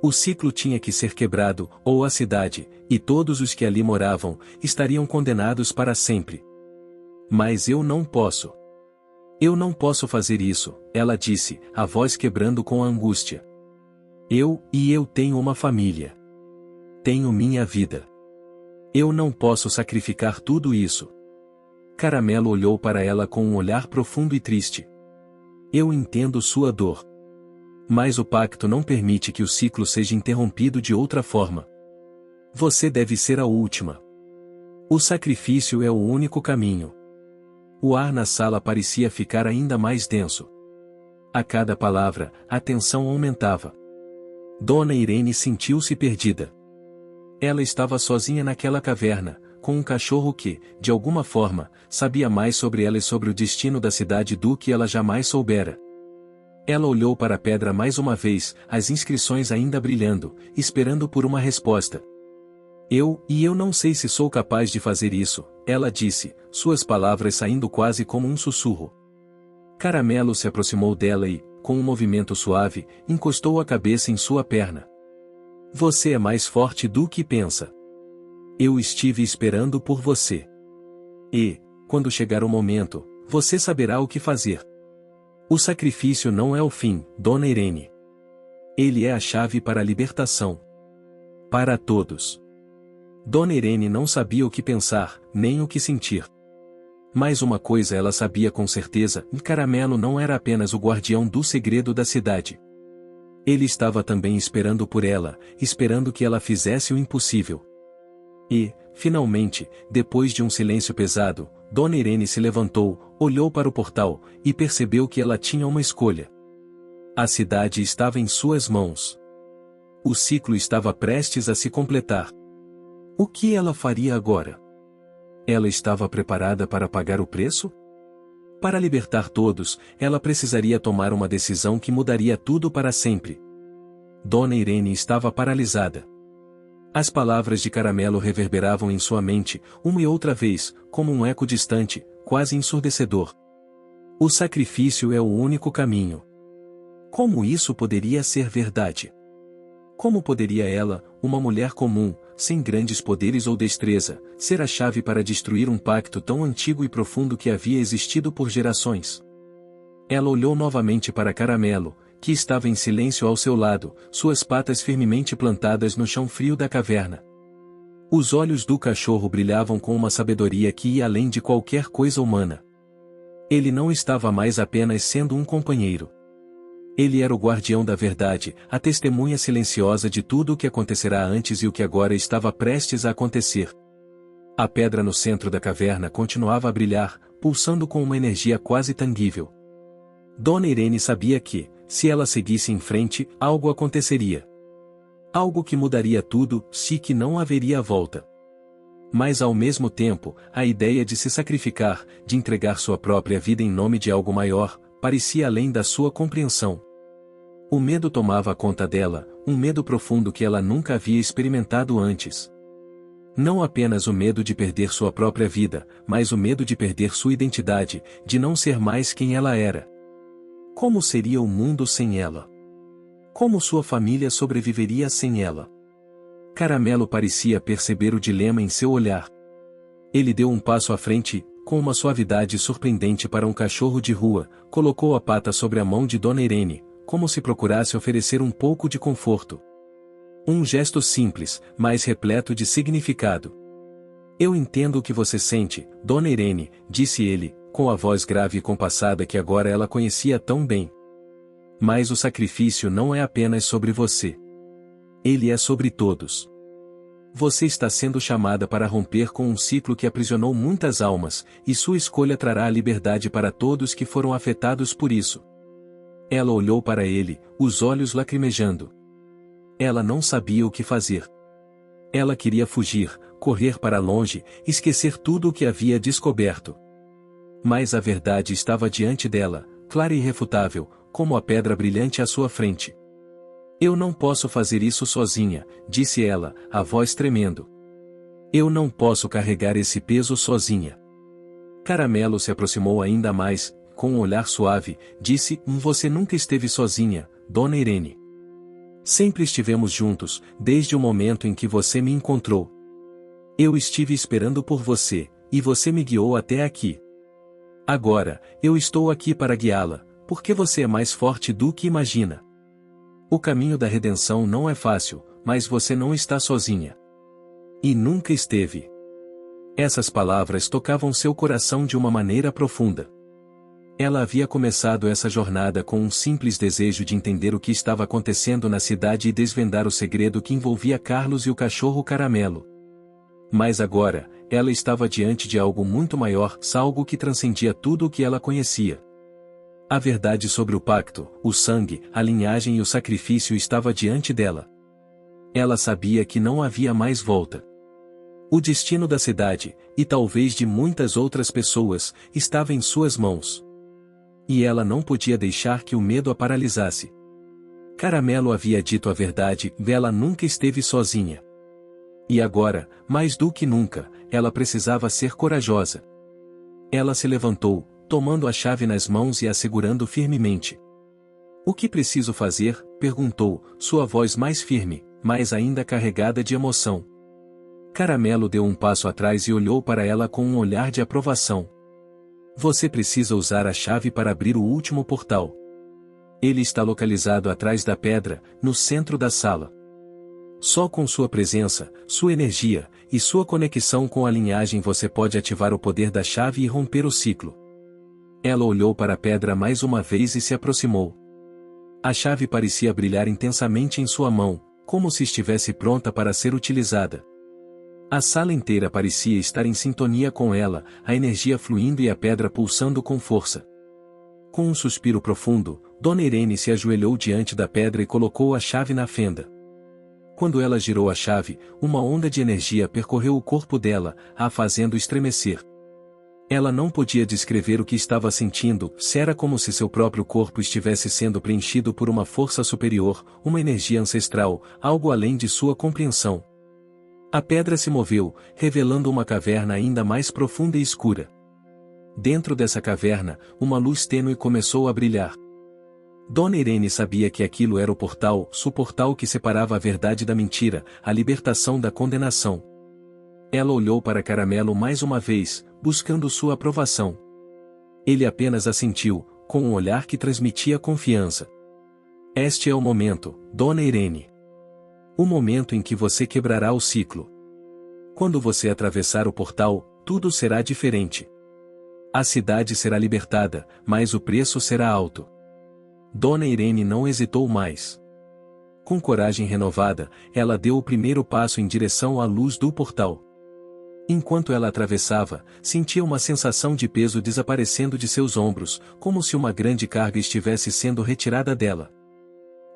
O ciclo tinha que ser quebrado, ou a cidade, e todos os que ali moravam, estariam condenados para sempre. "Mas eu não posso. Eu não posso fazer isso", ela disse, a voz quebrando com a angústia. Eu tenho uma família. Tenho minha vida. Eu não posso sacrificar tudo isso." Caramelo olhou para ela com um olhar profundo e triste. "Eu entendo sua dor. Mas o pacto não permite que o ciclo seja interrompido de outra forma. Você deve ser a última. O sacrifício é o único caminho." O ar na sala parecia ficar ainda mais denso. A cada palavra, a tensão aumentava. Dona Irene sentiu-se perdida. Ela estava sozinha naquela caverna, com um cachorro que, de alguma forma, sabia mais sobre ela e sobre o destino da cidade do que ela jamais soubera. Ela olhou para a pedra mais uma vez, as inscrições ainda brilhando, esperando por uma resposta. Eu não sei se sou capaz de fazer isso, ela disse, suas palavras saindo quase como um sussurro. Caramelo se aproximou dela e, com um movimento suave, encostou a cabeça em sua perna. Você é mais forte do que pensa. Eu estive esperando por você. E, quando chegar o momento, você saberá o que fazer. O sacrifício não é o fim, Dona Irene. Ele é a chave para a libertação. Para todos. Dona Irene não sabia o que pensar, nem o que sentir. Mas uma coisa ela sabia com certeza, Caramelo não era apenas o guardião do segredo da cidade. Ele estava também esperando por ela, esperando que ela fizesse o impossível. E, finalmente, depois de um silêncio pesado, Dona Irene se levantou, olhou para o portal, e percebeu que ela tinha uma escolha. A cidade estava em suas mãos. O ciclo estava prestes a se completar. O que ela faria agora? Ela estava preparada para pagar o preço? Para libertar todos, ela precisaria tomar uma decisão que mudaria tudo para sempre. Dona Irene estava paralisada. As palavras de Caramelo reverberavam em sua mente, uma e outra vez, como um eco distante, quase ensurdecedor. O sacrifício é o único caminho. Como isso poderia ser verdade? Como poderia ela, uma mulher comum, sem grandes poderes ou destreza, ser a chave para destruir um pacto tão antigo e profundo que havia existido por gerações? Ela olhou novamente para Caramelo, que estava em silêncio ao seu lado, suas patas firmemente plantadas no chão frio da caverna. Os olhos do cachorro brilhavam com uma sabedoria que ia além de qualquer coisa humana. Ele não estava mais apenas sendo um companheiro. Ele era o guardião da verdade, a testemunha silenciosa de tudo o que acontecerá antes e o que agora estava prestes a acontecer. A pedra no centro da caverna continuava a brilhar, pulsando com uma energia quase tangível. Dona Irene sabia que, se ela seguisse em frente, algo aconteceria. Algo que mudaria tudo, se que não haveria volta. Mas ao mesmo tempo, a ideia de se sacrificar, de entregar sua própria vida em nome de algo maior, parecia além da sua compreensão. O medo tomava conta dela, um medo profundo que ela nunca havia experimentado antes. Não apenas o medo de perder sua própria vida, mas o medo de perder sua identidade, de não ser mais quem ela era. Como seria o mundo sem ela? Como sua família sobreviveria sem ela? Caramelo parecia perceber o dilema em seu olhar. Ele deu um passo à frente, com uma suavidade surpreendente para um cachorro de rua, colocou a pata sobre a mão de Dona Irene, como se procurasse oferecer um pouco de conforto. Um gesto simples, mas repleto de significado. Eu entendo o que você sente, Dona Irene, disse ele, com a voz grave e compassada que agora ela conhecia tão bem. Mas o sacrifício não é apenas sobre você. Ele é sobre todos. Você está sendo chamada para romper com um ciclo que aprisionou muitas almas, e sua escolha trará a liberdade para todos que foram afetados por isso. Ela olhou para ele, os olhos lacrimejando. Ela não sabia o que fazer. Ela queria fugir, correr para longe, esquecer tudo o que havia descoberto. Mas a verdade estava diante dela, clara e irrefutável, como a pedra brilhante à sua frente. Eu não posso fazer isso sozinha, disse ela, a voz tremendo. Eu não posso carregar esse peso sozinha. Caramelo se aproximou ainda mais, com um olhar suave, disse, você nunca esteve sozinha, Dona Irene. Sempre estivemos juntos, desde o momento em que você me encontrou. Eu estive esperando por você, e você me guiou até aqui. Agora, eu estou aqui para guiá-la, porque você é mais forte do que imagina. O caminho da redenção não é fácil, mas você não está sozinha. E nunca esteve. Essas palavras tocavam seu coração de uma maneira profunda. Ela havia começado essa jornada com um simples desejo de entender o que estava acontecendo na cidade e desvendar o segredo que envolvia Carlos e o cachorro Caramelo. Mas agora, ela estava diante de algo muito maior, algo que transcendia tudo o que ela conhecia. A verdade sobre o pacto, o sangue, a linhagem e o sacrifício estava diante dela. Ela sabia que não havia mais volta. O destino da cidade, e talvez de muitas outras pessoas, estava em suas mãos. E ela não podia deixar que o medo a paralisasse. Caramelo havia dito a verdade, ela nunca esteve sozinha. E agora, mais do que nunca, ela precisava ser corajosa. Ela se levantou, tomando a chave nas mãos e a segurando firmemente. "O que preciso fazer?" perguntou, sua voz mais firme, mas ainda carregada de emoção. Caramelo deu um passo atrás e olhou para ela com um olhar de aprovação. "Você precisa usar a chave para abrir o último portal. Ele está localizado atrás da pedra, no centro da sala. Só com sua presença, sua energia, e sua conexão com a linhagem você pode ativar o poder da chave e romper o ciclo." Ela olhou para a pedra mais uma vez e se aproximou. A chave parecia brilhar intensamente em sua mão, como se estivesse pronta para ser utilizada. A sala inteira parecia estar em sintonia com ela, a energia fluindo e a pedra pulsando com força. Com um suspiro profundo, Dona Irene se ajoelhou diante da pedra e colocou a chave na fenda. Quando ela girou a chave, uma onda de energia percorreu o corpo dela, a fazendo estremecer. Ela não podia descrever o que estava sentindo, se era como se seu próprio corpo estivesse sendo preenchido por uma força superior, uma energia ancestral, algo além de sua compreensão. A pedra se moveu, revelando uma caverna ainda mais profunda e escura. Dentro dessa caverna, uma luz tênue começou a brilhar. Dona Irene sabia que aquilo era o portal que separava a verdade da mentira, a libertação da condenação. Ela olhou para Caramelo mais uma vez, buscando sua aprovação. Ele apenas assentiu, com um olhar que transmitia confiança. "Este é o momento, Dona Irene. O momento em que você quebrará o ciclo. Quando você atravessar o portal, tudo será diferente. A cidade será libertada, mas o preço será alto." Dona Irene não hesitou mais. Com coragem renovada, ela deu o primeiro passo em direção à luz do portal. Enquanto ela atravessava, sentia uma sensação de peso desaparecendo de seus ombros, como se uma grande carga estivesse sendo retirada dela.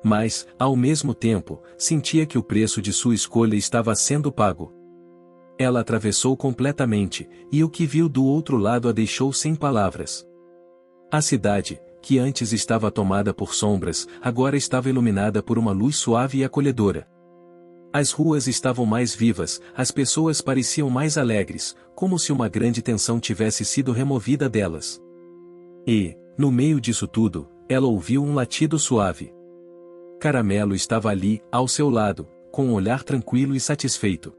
Mas, ao mesmo tempo, sentia que o preço de sua escolha estava sendo pago. Ela atravessou completamente, e o que viu do outro lado a deixou sem palavras. A cidade, que antes estava tomada por sombras, agora estava iluminada por uma luz suave e acolhedora. As ruas estavam mais vivas, as pessoas pareciam mais alegres, como se uma grande tensão tivesse sido removida delas. E, no meio disso tudo, ela ouviu um latido suave. Caramelo estava ali, ao seu lado, com um olhar tranquilo e satisfeito.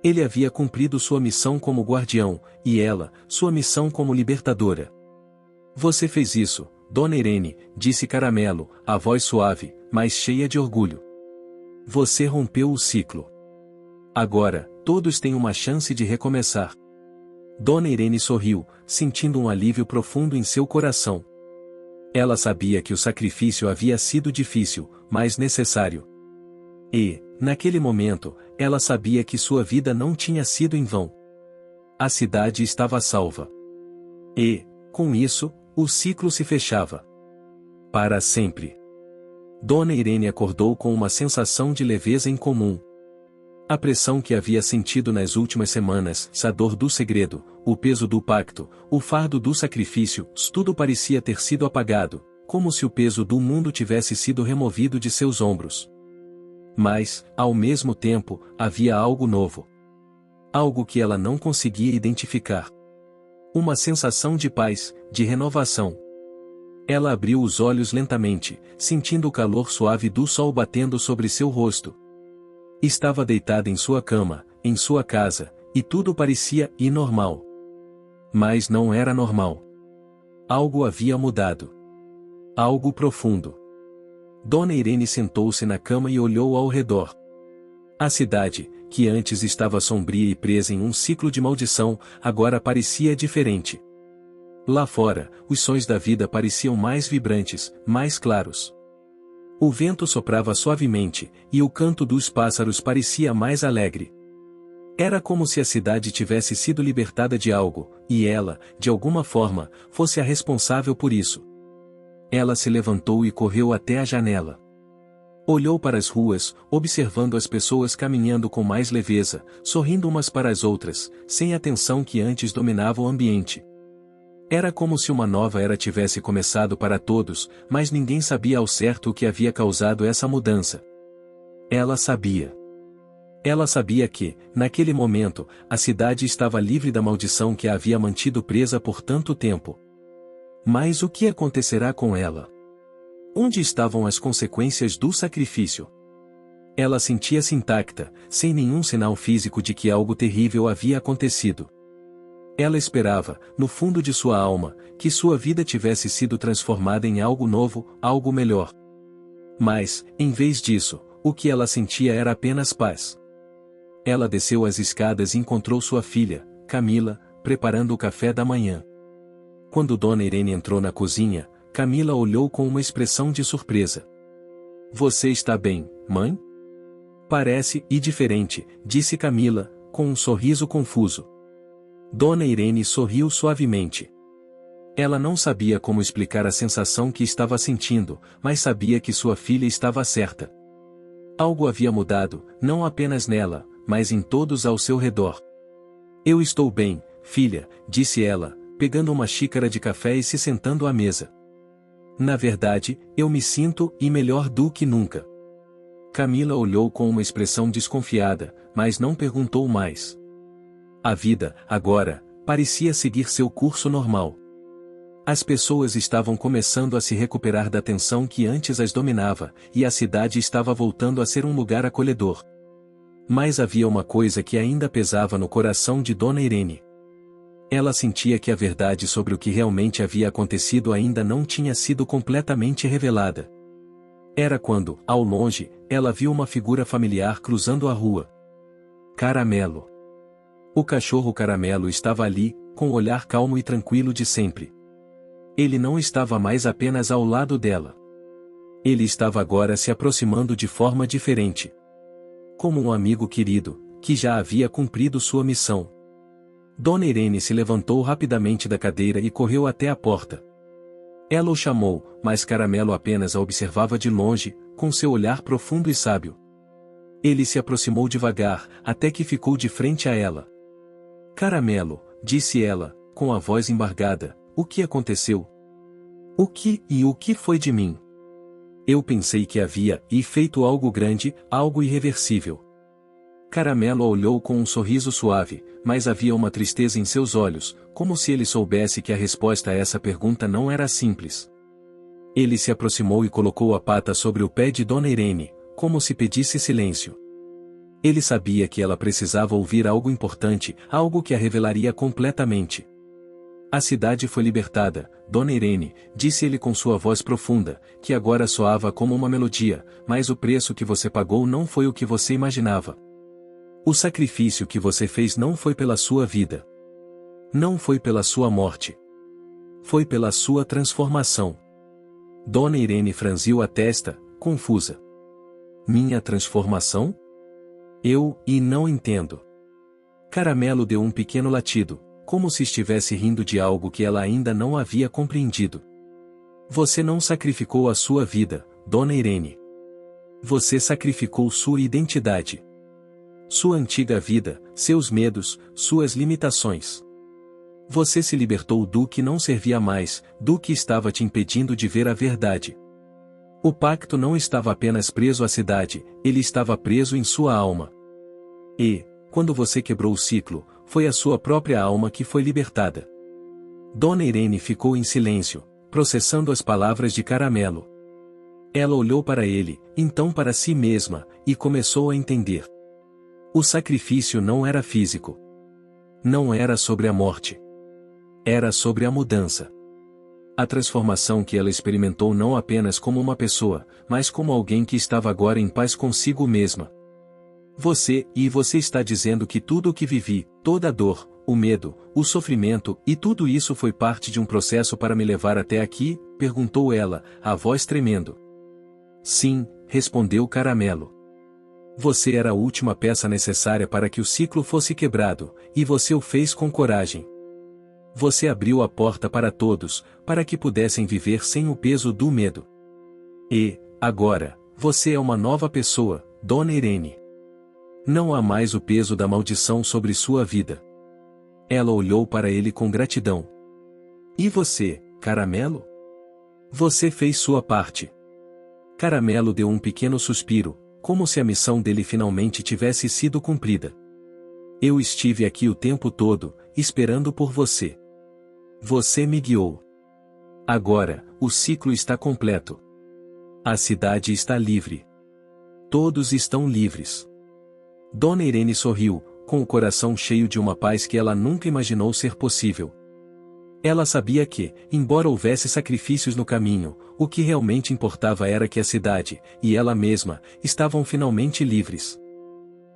Ele havia cumprido sua missão como guardião, e ela, sua missão como libertadora. "Você fez isso, Dona Irene", disse Caramelo, a voz suave, mas cheia de orgulho. "Você rompeu o ciclo. Agora, todos têm uma chance de recomeçar." Dona Irene sorriu, sentindo um alívio profundo em seu coração. Ela sabia que o sacrifício havia sido difícil, mas necessário. E, naquele momento, ela sabia que sua vida não tinha sido em vão. A cidade estava salva. E, com isso, o ciclo se fechava. Para sempre. Dona Irene acordou com uma sensação de leveza incomum. A pressão que havia sentido nas últimas semanas, a dor do segredo, o peso do pacto, o fardo do sacrifício, tudo parecia ter sido apagado, como se o peso do mundo tivesse sido removido de seus ombros. Mas, ao mesmo tempo, havia algo novo. Algo que ela não conseguia identificar. Uma sensação de paz, de renovação. Ela abriu os olhos lentamente, sentindo o calor suave do sol batendo sobre seu rosto. Estava deitada em sua cama, em sua casa, e tudo parecia inormal. Mas não era normal. Algo havia mudado. Algo profundo. Dona Irene sentou-se na cama e olhou ao redor. A cidade, que antes estava sombria e presa em um ciclo de maldição, agora parecia diferente. Lá fora, os sons da vida pareciam mais vibrantes, mais claros. O vento soprava suavemente, e o canto dos pássaros parecia mais alegre. Era como se a cidade tivesse sido libertada de algo, e ela, de alguma forma, fosse a responsável por isso. Ela se levantou e correu até a janela. Olhou para as ruas, observando as pessoas caminhando com mais leveza, sorrindo umas para as outras, sem a tensão que antes dominava o ambiente. Era como se uma nova era tivesse começado para todos, mas ninguém sabia ao certo o que havia causado essa mudança. Ela sabia. Ela sabia que, naquele momento, a cidade estava livre da maldição que a havia mantido presa por tanto tempo. Mas o que acontecerá com ela? Onde estavam as consequências do sacrifício? Ela sentia-se intacta, sem nenhum sinal físico de que algo terrível havia acontecido. Ela esperava, no fundo de sua alma, que sua vida tivesse sido transformada em algo novo, algo melhor. Mas, em vez disso, o que ela sentia era apenas paz. Ela desceu as escadas e encontrou sua filha, Camila, preparando o café da manhã. Quando Dona Irene entrou na cozinha, Camila olhou com uma expressão de surpresa. Você está bem, mãe? Parece diferente, disse Camila, com um sorriso confuso. Dona Irene sorriu suavemente. Ela não sabia como explicar a sensação que estava sentindo, mas sabia que sua filha estava certa. Algo havia mudado, não apenas nela, mas em todos ao seu redor. Eu estou bem, filha, disse ela, pegando uma xícara de café e se sentando à mesa. Na verdade, eu me sinto melhor do que nunca. Camila olhou com uma expressão desconfiada, mas não perguntou mais. A vida, agora, parecia seguir seu curso normal. As pessoas estavam começando a se recuperar da tensão que antes as dominava, e a cidade estava voltando a ser um lugar acolhedor. Mas havia uma coisa que ainda pesava no coração de Dona Irene. Ela sentia que a verdade sobre o que realmente havia acontecido ainda não tinha sido completamente revelada. Era quando, ao longe, ela viu uma figura familiar cruzando a rua. Caramelo. O cachorro Caramelo estava ali, com o olhar calmo e tranquilo de sempre. Ele não estava mais apenas ao lado dela. Ele estava agora se aproximando de forma diferente. Como um amigo querido, que já havia cumprido sua missão. Dona Irene se levantou rapidamente da cadeira e correu até a porta. Ela o chamou, mas Caramelo apenas a observava de longe, com seu olhar profundo e sábio. Ele se aproximou devagar, até que ficou de frente a ela. Caramelo, disse ela, com a voz embargada, o que aconteceu? O que foi de mim? Eu pensei que havia feito algo grande, algo irreversível. Caramelo a olhou com um sorriso suave, mas havia uma tristeza em seus olhos, como se ele soubesse que a resposta a essa pergunta não era simples. Ele se aproximou e colocou a pata sobre o pé de Dona Irene, como se pedisse silêncio. Ele sabia que ela precisava ouvir algo importante, algo que a revelaria completamente. A cidade foi libertada, Dona Irene, disse ele com sua voz profunda, que agora soava como uma melodia, mas o preço que você pagou não foi o que você imaginava. O sacrifício que você fez não foi pela sua vida. Não foi pela sua morte. Foi pela sua transformação. Dona Irene franziu a testa, confusa. Minha transformação? Eu não entendo. Caramelo deu um pequeno latido, como se estivesse rindo de algo que ela ainda não havia compreendido. Você não sacrificou a sua vida, Dona Irene. Você sacrificou sua identidade. Sua antiga vida, seus medos, suas limitações. Você se libertou do que não servia mais, do que estava te impedindo de ver a verdade. O pacto não estava apenas preso à cidade, ele estava preso em sua alma. E, quando você quebrou o ciclo, foi a sua própria alma que foi libertada. Dona Irene ficou em silêncio, processando as palavras de Caramelo. Ela olhou para ele, então para si mesma, e começou a entender. O sacrifício não era físico. Não era sobre a morte. Era sobre a mudança. A transformação que ela experimentou não apenas como uma pessoa, mas como alguém que estava agora em paz consigo mesma. Você está dizendo que tudo o que vivi, toda a dor, o medo, o sofrimento e tudo isso foi parte de um processo para me levar até aqui? Perguntou ela, a voz tremendo. Sim, respondeu Caramelo. Você era a última peça necessária para que o ciclo fosse quebrado, e você o fez com coragem. Você abriu a porta para todos, para que pudessem viver sem o peso do medo. E, agora, você é uma nova pessoa, Dona Irene. Não há mais o peso da maldição sobre sua vida. Ela olhou para ele com gratidão. E você, Caramelo? Você fez sua parte. Caramelo deu um pequeno suspiro, como se a missão dele finalmente tivesse sido cumprida. Eu estive aqui o tempo todo, esperando por você. Você me guiou. Agora, o ciclo está completo. A cidade está livre. Todos estão livres. Dona Irene sorriu, com o coração cheio de uma paz que ela nunca imaginou ser possível. Ela sabia que, embora houvesse sacrifícios no caminho, o que realmente importava era que a cidade, e ela mesma, estavam finalmente livres.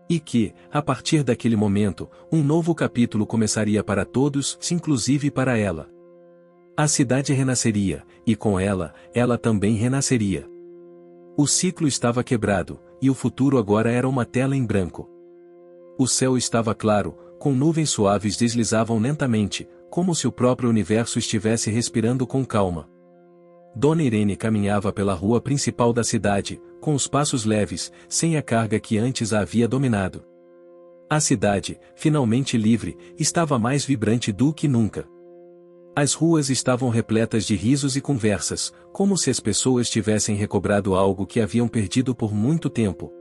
E que, a partir daquele momento, um novo capítulo começaria para todos, inclusive para ela. A cidade renasceria, e com ela, ela também renasceria. O ciclo estava quebrado, e o futuro agora era uma tela em branco. O céu estava claro, com nuvens suaves deslizavam lentamente, como se o próprio universo estivesse respirando com calma. Dona Irene caminhava pela rua principal da cidade, com os passos leves, sem a carga que antes a havia dominado. A cidade, finalmente livre, estava mais vibrante do que nunca. As ruas estavam repletas de risos e conversas, como se as pessoas tivessem recobrado algo que haviam perdido por muito tempo.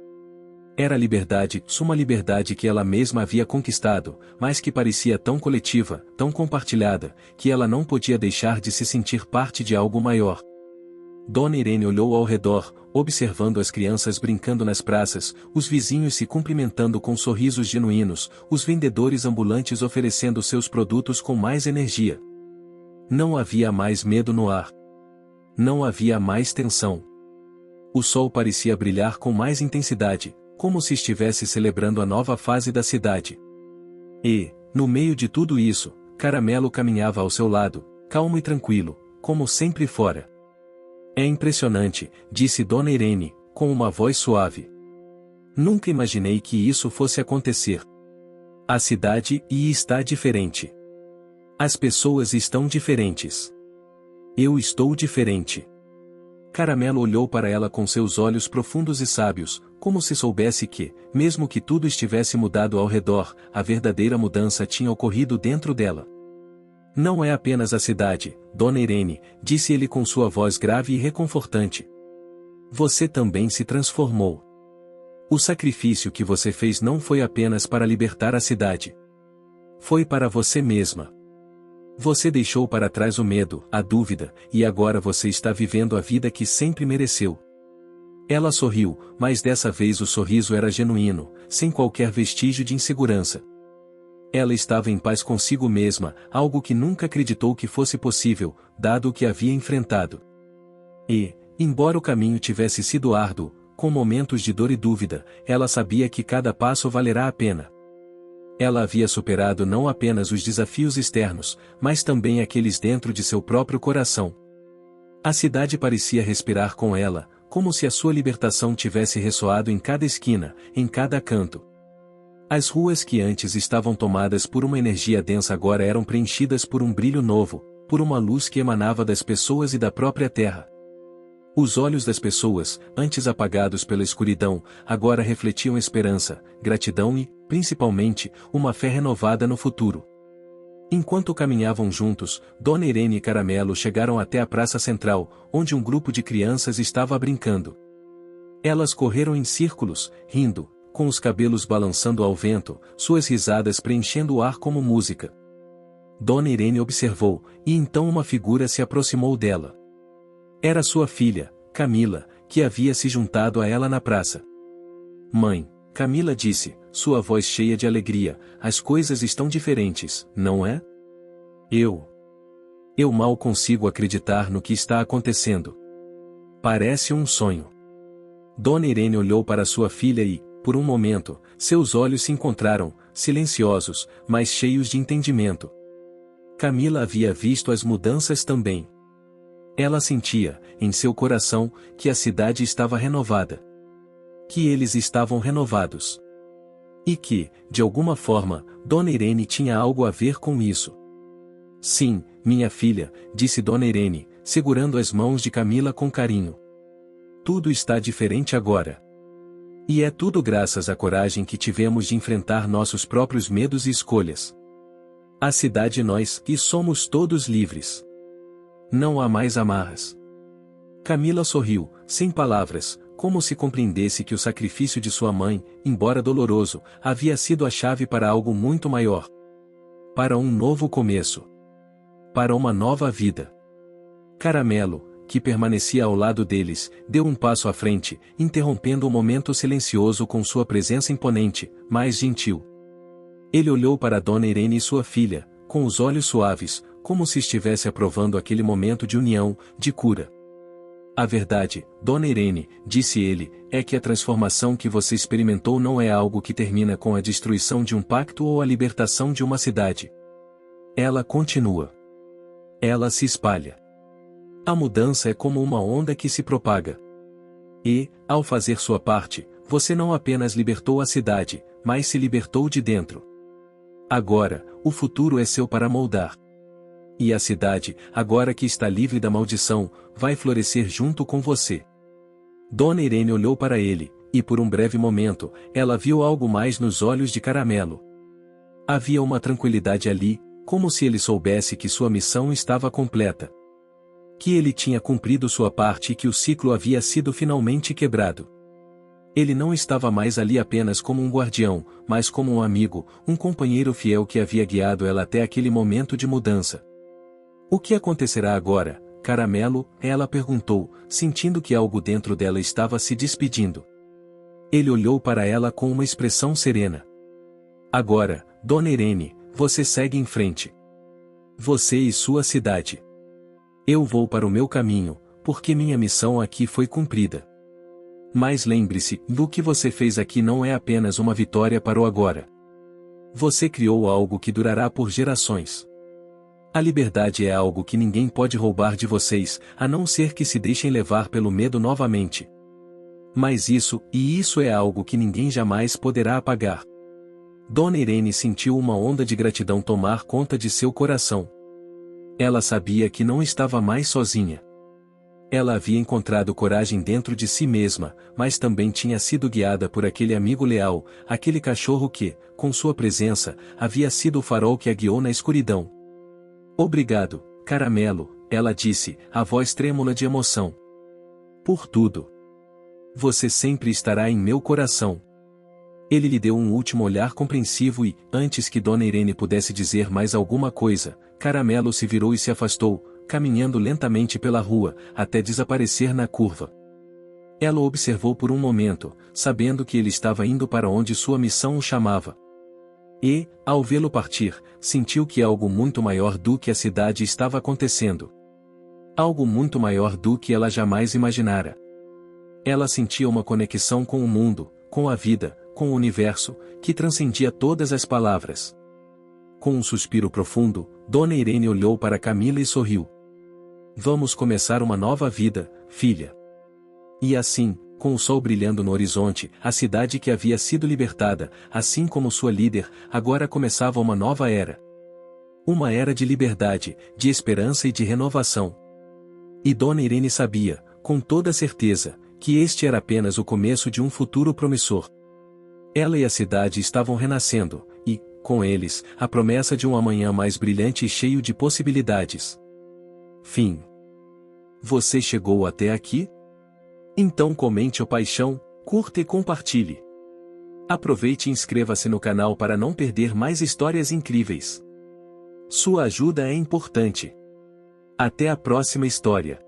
Era a liberdade, uma liberdade que ela mesma havia conquistado, mas que parecia tão coletiva, tão compartilhada, que ela não podia deixar de se sentir parte de algo maior. Dona Irene olhou ao redor, observando as crianças brincando nas praças, os vizinhos se cumprimentando com sorrisos genuínos, os vendedores ambulantes oferecendo seus produtos com mais energia. Não havia mais medo no ar. Não havia mais tensão. O sol parecia brilhar com mais intensidade, como se estivesse celebrando a nova fase da cidade. E, no meio de tudo isso, Caramelo caminhava ao seu lado, calmo e tranquilo, como sempre fora. É impressionante, disse Dona Irene, com uma voz suave. Nunca imaginei que isso fosse acontecer. A cidade está diferente. As pessoas estão diferentes. Eu estou diferente. Caramelo olhou para ela com seus olhos profundos e sábios, como se soubesse que, mesmo que tudo estivesse mudado ao redor, a verdadeira mudança tinha ocorrido dentro dela. Não é apenas a cidade, Dona Irene, disse ele com sua voz grave e reconfortante. Você também se transformou. O sacrifício que você fez não foi apenas para libertar a cidade. Foi para você mesma. Você deixou para trás o medo, a dúvida, e agora você está vivendo a vida que sempre mereceu. Ela sorriu, mas dessa vez o sorriso era genuíno, sem qualquer vestígio de insegurança. Ela estava em paz consigo mesma, algo que nunca acreditou que fosse possível, dado o que havia enfrentado. E, embora o caminho tivesse sido árduo, com momentos de dor e dúvida, ela sabia que cada passo valerá a pena. Ela havia superado não apenas os desafios externos, mas também aqueles dentro de seu próprio coração. A cidade parecia respirar com ela, como se a sua libertação tivesse ressoado em cada esquina, em cada canto. As ruas que antes estavam tomadas por uma energia densa agora eram preenchidas por um brilho novo, por uma luz que emanava das pessoas e da própria terra. Os olhos das pessoas, antes apagados pela escuridão, agora refletiam esperança, gratidão e, principalmente, uma fé renovada no futuro. Enquanto caminhavam juntos, Dona Irene e Caramelo chegaram até a praça central, onde um grupo de crianças estava brincando. Elas correram em círculos, rindo, com os cabelos balançando ao vento, suas risadas preenchendo o ar como música. Dona Irene observou, e então uma figura se aproximou dela. Era sua filha, Camila, que havia se juntado a ela na praça. Mãe, Camila disse, sua voz cheia de alegria, as coisas estão diferentes, não é? Eu mal consigo acreditar no que está acontecendo. Parece um sonho. Dona Irene olhou para sua filha e, por um momento, seus olhos se encontraram, silenciosos, mas cheios de entendimento. Camila havia visto as mudanças também. Ela sentia, em seu coração, que a cidade estava renovada. Que eles estavam renovados. E que, de alguma forma, Dona Irene tinha algo a ver com isso. Sim, minha filha, disse Dona Irene, segurando as mãos de Camila com carinho. tudo está diferente agora. E é tudo graças à coragem que tivemos de enfrentar nossos próprios medos e escolhas. A cidade e nós, e somos todos livres. Não há mais amarras. Camila sorriu, sem palavras, como se compreendesse que o sacrifício de sua mãe, embora doloroso, havia sido a chave para algo muito maior. Para um novo começo. Para uma nova vida. Caramelo, que permanecia ao lado deles, deu um passo à frente, interrompendo o momento silencioso com sua presença imponente, mais gentil. Ele olhou para Dona Irene e sua filha, com os olhos suaves, como se estivesse aprovando aquele momento de união, de cura. A verdade, Dona Irene, disse ele, é que a transformação que você experimentou não é algo que termina com a destruição de um pacto ou a libertação de uma cidade. Ela continua. Ela se espalha. A mudança é como uma onda que se propaga. E, ao fazer sua parte, você não apenas libertou a cidade, mas se libertou de dentro. Agora, o futuro é seu para moldar. E a cidade, agora que está livre da maldição, vai florescer junto com você. Dona Irene olhou para ele, e por um breve momento, ela viu algo mais nos olhos de Caramelo. Havia uma tranquilidade ali, como se ele soubesse que sua missão estava completa. Que ele tinha cumprido sua parte e que o ciclo havia sido finalmente quebrado. Ele não estava mais ali apenas como um guardião, mas como um amigo, um companheiro fiel que havia guiado ela até aquele momento de mudança. O que acontecerá agora, Caramelo? Ela perguntou, sentindo que algo dentro dela estava se despedindo. Ele olhou para ela com uma expressão serena. Agora, Dona Irene, você segue em frente. Você e sua cidade. Eu vou para o meu caminho, porque minha missão aqui foi cumprida. Mas lembre-se, do que você fez aqui não é apenas uma vitória para o agora. Você criou algo que durará por gerações. A liberdade é algo que ninguém pode roubar de vocês, a não ser que se deixem levar pelo medo novamente. Mas isso é algo que ninguém jamais poderá apagar. Dona Irene sentiu uma onda de gratidão tomar conta de seu coração. Ela sabia que não estava mais sozinha. Ela havia encontrado coragem dentro de si mesma, mas também tinha sido guiada por aquele amigo leal, aquele cachorro que, com sua presença, havia sido o farol que a guiou na escuridão. Obrigado, Caramelo, ela disse, a voz trêmula de emoção. Por tudo. Você sempre estará em meu coração. Ele lhe deu um último olhar compreensivo e, antes que Dona Irene pudesse dizer mais alguma coisa, Caramelo se virou e se afastou, caminhando lentamente pela rua, até desaparecer na curva. Ela o observou por um momento, sabendo que ele estava indo para onde sua missão o chamava. E, ao vê-lo partir, sentiu que algo muito maior do que a cidade estava acontecendo. Algo muito maior do que ela jamais imaginara. Ela sentia uma conexão com o mundo, com a vida, com o universo, que transcendia todas as palavras. Com um suspiro profundo, Dona Irene olhou para Camila e sorriu. Vamos começar uma nova vida, filha. E assim, com o sol brilhando no horizonte, a cidade que havia sido libertada, assim como sua líder, agora começava uma nova era. Uma era de liberdade, de esperança e de renovação. E Dona Irene sabia, com toda certeza, que este era apenas o começo de um futuro promissor. Ela e a cidade estavam renascendo, e, com eles, a promessa de um amanhã mais brilhante e cheio de possibilidades. Fim. Você chegou até aqui? Então comente o paixão, curta e compartilhe. Aproveite e inscreva-se no canal para não perder mais histórias incríveis. Sua ajuda é importante. Até a próxima história.